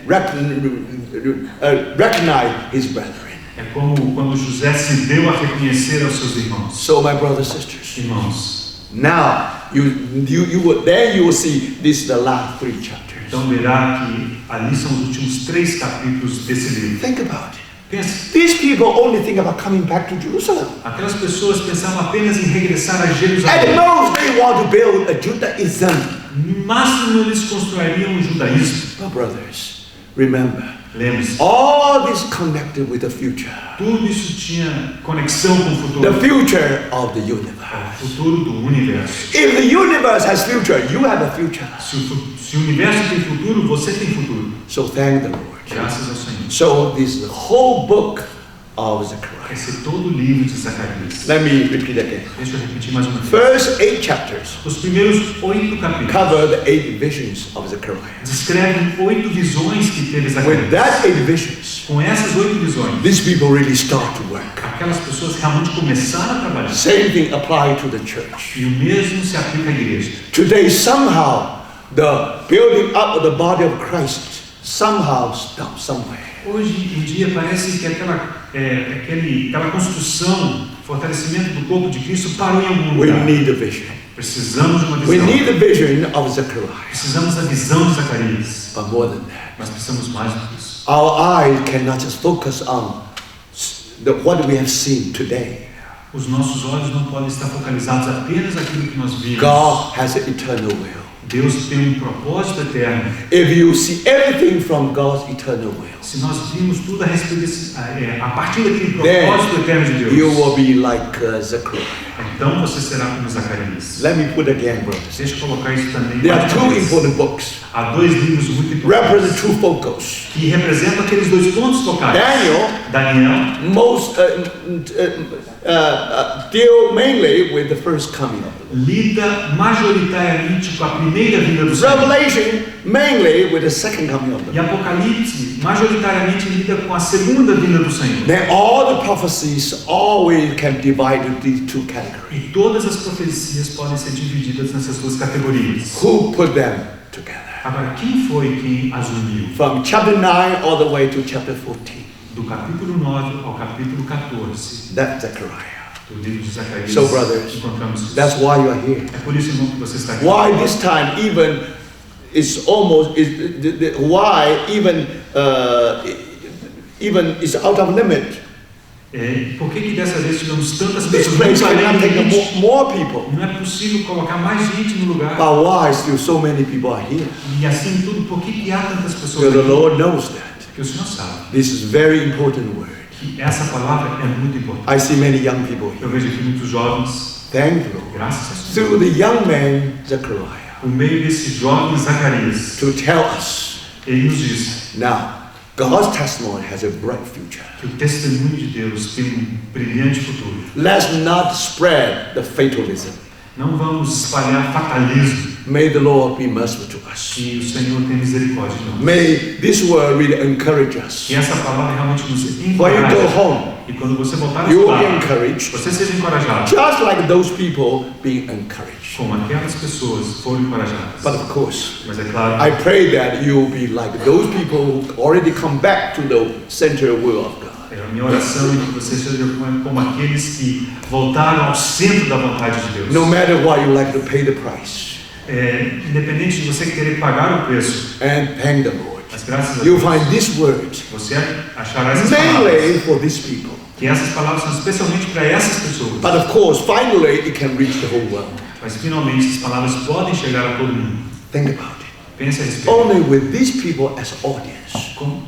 recognize his brethren. É como quando José se deu a reconhecer aos seus irmãos. So, my brothers and sisters, Irmãos, Now then you will see this is the last 3 chapters. Então verá que ali são os últimos 3 capítulos desse livro. Think about it. Pensa, These people only think about coming back to Jerusalem. aquelas pessoas pensavam apenas em regressar a At Jerusalém. most, they want to build a Judaism. No máximo eles construiriam um judaísmo. But brothers, remember, Lembre-se, all this connected with the future. tudo isso tinha conexão com o futuro. The future of the O universe. futuro do universo. If the universe has future, you have a future. Se o universo tem futuro, você tem futuro. So thank the Lord. Graças ao Senhor. So this is the whole book of Zechariah. Esse é todo o livro de Zacarias. Let me repeat again. Deixa eu repetir mais uma vez. First 8 chapters Os primeiros 8 capítulos cover the 8 visions of Zechariah. descrevem 8 visões que teve With Zacarias. that 8 visions, Com essas 8 visões, these people really start to work. aquelas pessoas realmente começaram a trabalhar. Same thing applied to the church. E o mesmo se aplica à igreja. Today, somehow, the building up of the body of Christ somehow stopped somewhere. Hoje em dia parece que aquela construção, fortalecimento do corpo de Cristo parou em algum We lugar. need a vision. Precisamos de uma We visão. need the vision of Zechariah. Precisamos da visão de Zacarias. But more than that, Mas precisamos mais do que isso. our eyes cannot just focus on what we have seen today. Os nossos olhos não podem estar focalizados apenas naquilo que nós vimos. God has an eternal will. Deus tem um propósito eterno. If you see everything from God's eternal will, Se nós vimos tudo a respeito a partir daquele then propósito eterno de Deus, you will be like Zechariah. então você será como Zacarias. Let me put again, brothers. Deixa eu colocar isso também. There are mais uma 2 vez. important books. Há 2 livros muito importantes Represent 2 focus. que representam aqueles 2 pontos focais. Daniel Most deal mainly with the first coming of the Lord. lida majoritariamente com a primeira vinda do Senhor. Revelation mainly with the second coming of the E Lord. Apocalipse majoritariamente lida com a segunda vinda do Senhor. Then all the prophecies always can divide into these 2 categories. E todas as profecias podem ser divididas nessas 2 categorias. Who put them together? Agora, quem foi quem as uniu? From chapter 9 all the way to chapter 14. Do capítulo 9 ao capítulo 14 That's Zechariah. do livro de Zacarias, So, brothers, encontramos isso. That's why you are here. É por isso, irmão, que você está aqui. Why this time even it's almost why even is out of limit. Por que dessa vez tivemos tantas This pessoas place muito além cannot do take limite? more people. Não é possível colocar mais gente no lugar. But why still so many people are here? E assim tudo, por que há tantas pessoas Because the aqui? Lord knows that. Porque o Senhor sabe This is very important word. que essa palavra é muito importante. I see many young people Eu here. vejo aqui muitos jovens, Thank you, Lord. graças a Deus, Through the young man Zechariah por meio desse jovem Zacarias, to tell us ele nos diz now God's testimony has a bright future. que o testemunho de Deus tem um brilhante futuro. Let's not spread the fatalism. Não vamos espalhar fatalismo. May the Lord be merciful to us. Que o Senhor tenha misericórdia de nós. May this word really encourage us. Que essa palavra realmente nos When you go encoraje. home, E quando você voltar a you will be estudar, encouraged, você seja encorajado. just like those people being encouraged. Como aquelas pessoas foram encorajadas. But of course, Mas é claro, I pray that you will be like those people who already come back to the center will of God. é a minha oração é que você seja como aqueles que voltaram ao centro da vontade de Deus. No matter what, you like to pay the price Independente de você querer pagar o preço, and thank the Lord. mas graças a You Deus, find this word você achará essas palavras. mainly for these people. Que essas palavras são especialmente para essas pessoas. But of course, finally, it can reach the whole world. Mas finalmente essas palavras podem chegar a todo mundo. Think about it. Pense a respeito. Only with these people as audience,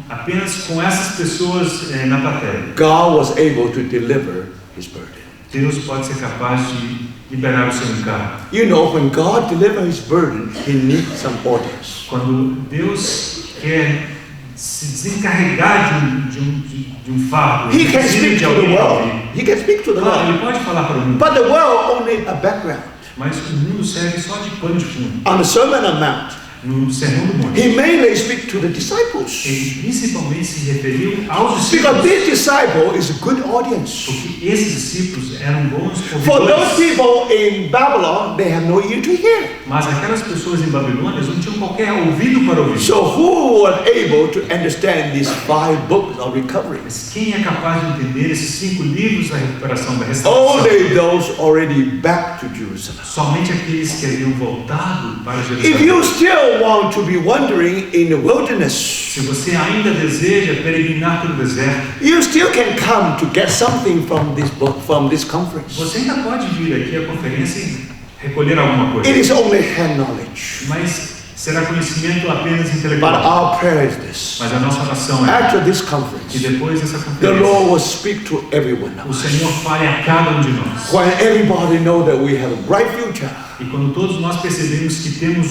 Apenas com essas pessoas na plateia, God was able to deliver His burden. Deus pode ser capaz de liberar o seu encargo. You know, when God delivers His burden, He needs some audience. Quando Deus quer se desencarregar de um fardo, He can precisa speak de to the alguém para world. ouvir. He can speak to the Claro, world. ele pode falar para o mundo, But the world only a background. mas o mundo serve só de pano de fundo. On the Sermon on the Mount, no Sermão do Monte. He mainly speaks to the disciples. Ele principalmente se referiu aos Because discípulos, this disciple is a good audience. porque esses discípulos eram bons For those ouvidores. people in Babylon, they have no ear to hear. Mas aquelas pessoas em Babilônia não tinham qualquer ouvido para ouvir. So who was able to understand these 5 books of recovery? Mas quem é capaz de entender esses 5 livros da recuperação, da restauração? Only those already back to Jerusalem. Somente aqueles que haviam voltado para If Jerusalém. you still want to be wandering in the wilderness, Se você ainda deseja peregrinar pelo deserto, you still can come to get something from this book, from this conference. você ainda pode vir aqui à conferência e recolher alguma coisa. It is only hand knowledge. Mas será conhecimento apenas But intelectual. our prayer is this. Mas a nossa oração é After this que conference, depois dessa the conferência, Lord will speak to everyone o of us. Senhor fale a cada um de nós. When everybody know that we have a bright future, E quando todos nós percebemos que temos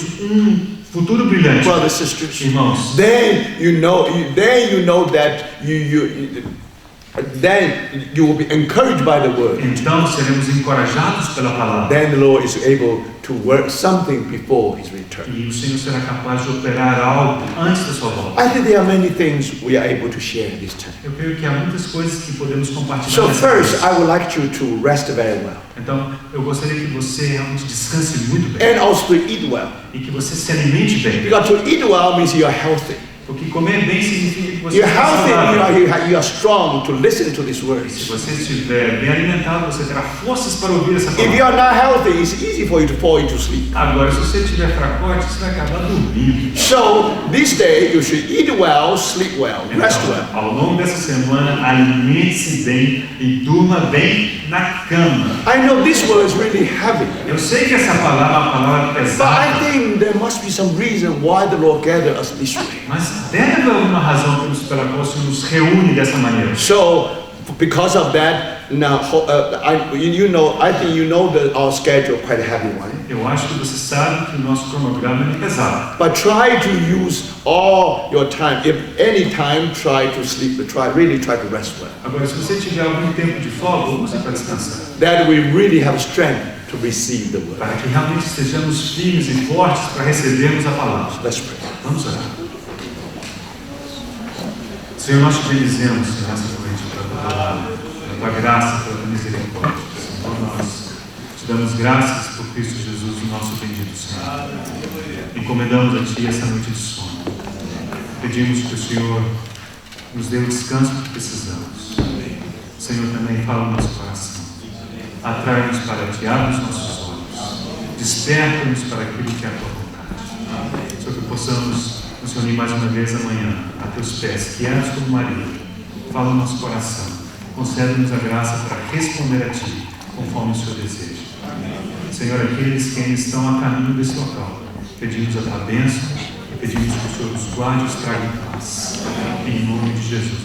futuro brilhante, brothers and sisters, irmãos, then you know that then you will be encouraged by the word. então seremos encorajados pela palavra. Then the Lord is able to work something before His return. E o Senhor será capaz de operar algo antes da sua volta. I think there are many things we are able to share this time. Eu creio que há muitas coisas que podemos compartilhar. So nessa first, vez. I would like you to rest very well Então, eu gostaria que você realmente descanse muito bem and also to eat well. e que você se alimente bem. Because to eat well means you are healthy. Porque comer bem significa que você You're está healthy, saudável. you are strong to listen to these Se words. você estiver bem alimentado, você terá forças para ouvir essa If you palavra. are not healthy, it's easy for you to fall into sleep. Agora, se você estiver fracote, você vai acabar dormindo. So this day you should eat well, sleep well, rest well. Então, ao longo dessa semana, alimente-se bem e durma bem na cama. I know this word is really heavy, Eu sei que essa palavra é uma palavra but I pesada, think there must be some reason why the Lord gathered us this way. mas deve haver uma razão pela qual o Senhor nos reúne dessa maneira. So because of that, now I think you know that our schedule is quite a heavy one. Eu acho que você sabe que o nosso cronograma é pesado. But try to use all your time. If any time, try to sleep. Really try to rest well. Agora, se você tiver algum tempo de folga, use para descansar. That we really have strength to receive the word. Para que realmente estejamos firmes e fortes para recebermos a palavra. Let's pray. Vamos orar. Senhor, nós te bendizemos nessa noite pela tua graça, pela tua misericórdia. Senhor, nós te damos graças por Cristo Jesus, o nosso bendito Senhor. Encomendamos a Ti essa noite de sono. Pedimos que o Senhor nos dê o descanso que precisamos. Senhor, também fala o nosso coração. Atrai-nos para Ti, abre os nossos olhos. Desperta-nos para aquilo que é a Tua vontade. Senhor, que possamos nos reunir mais uma vez amanhã, a Teus pés, que és como marido. Fala o nosso coração. Concede-nos a graça para responder a Ti, conforme o Senhor deseja. Senhor, aqueles que ainda estão a caminho desse local, pedimos a Tua bênção e pedimos que o Senhor os guarde e os traga em paz. Em nome de Jesus,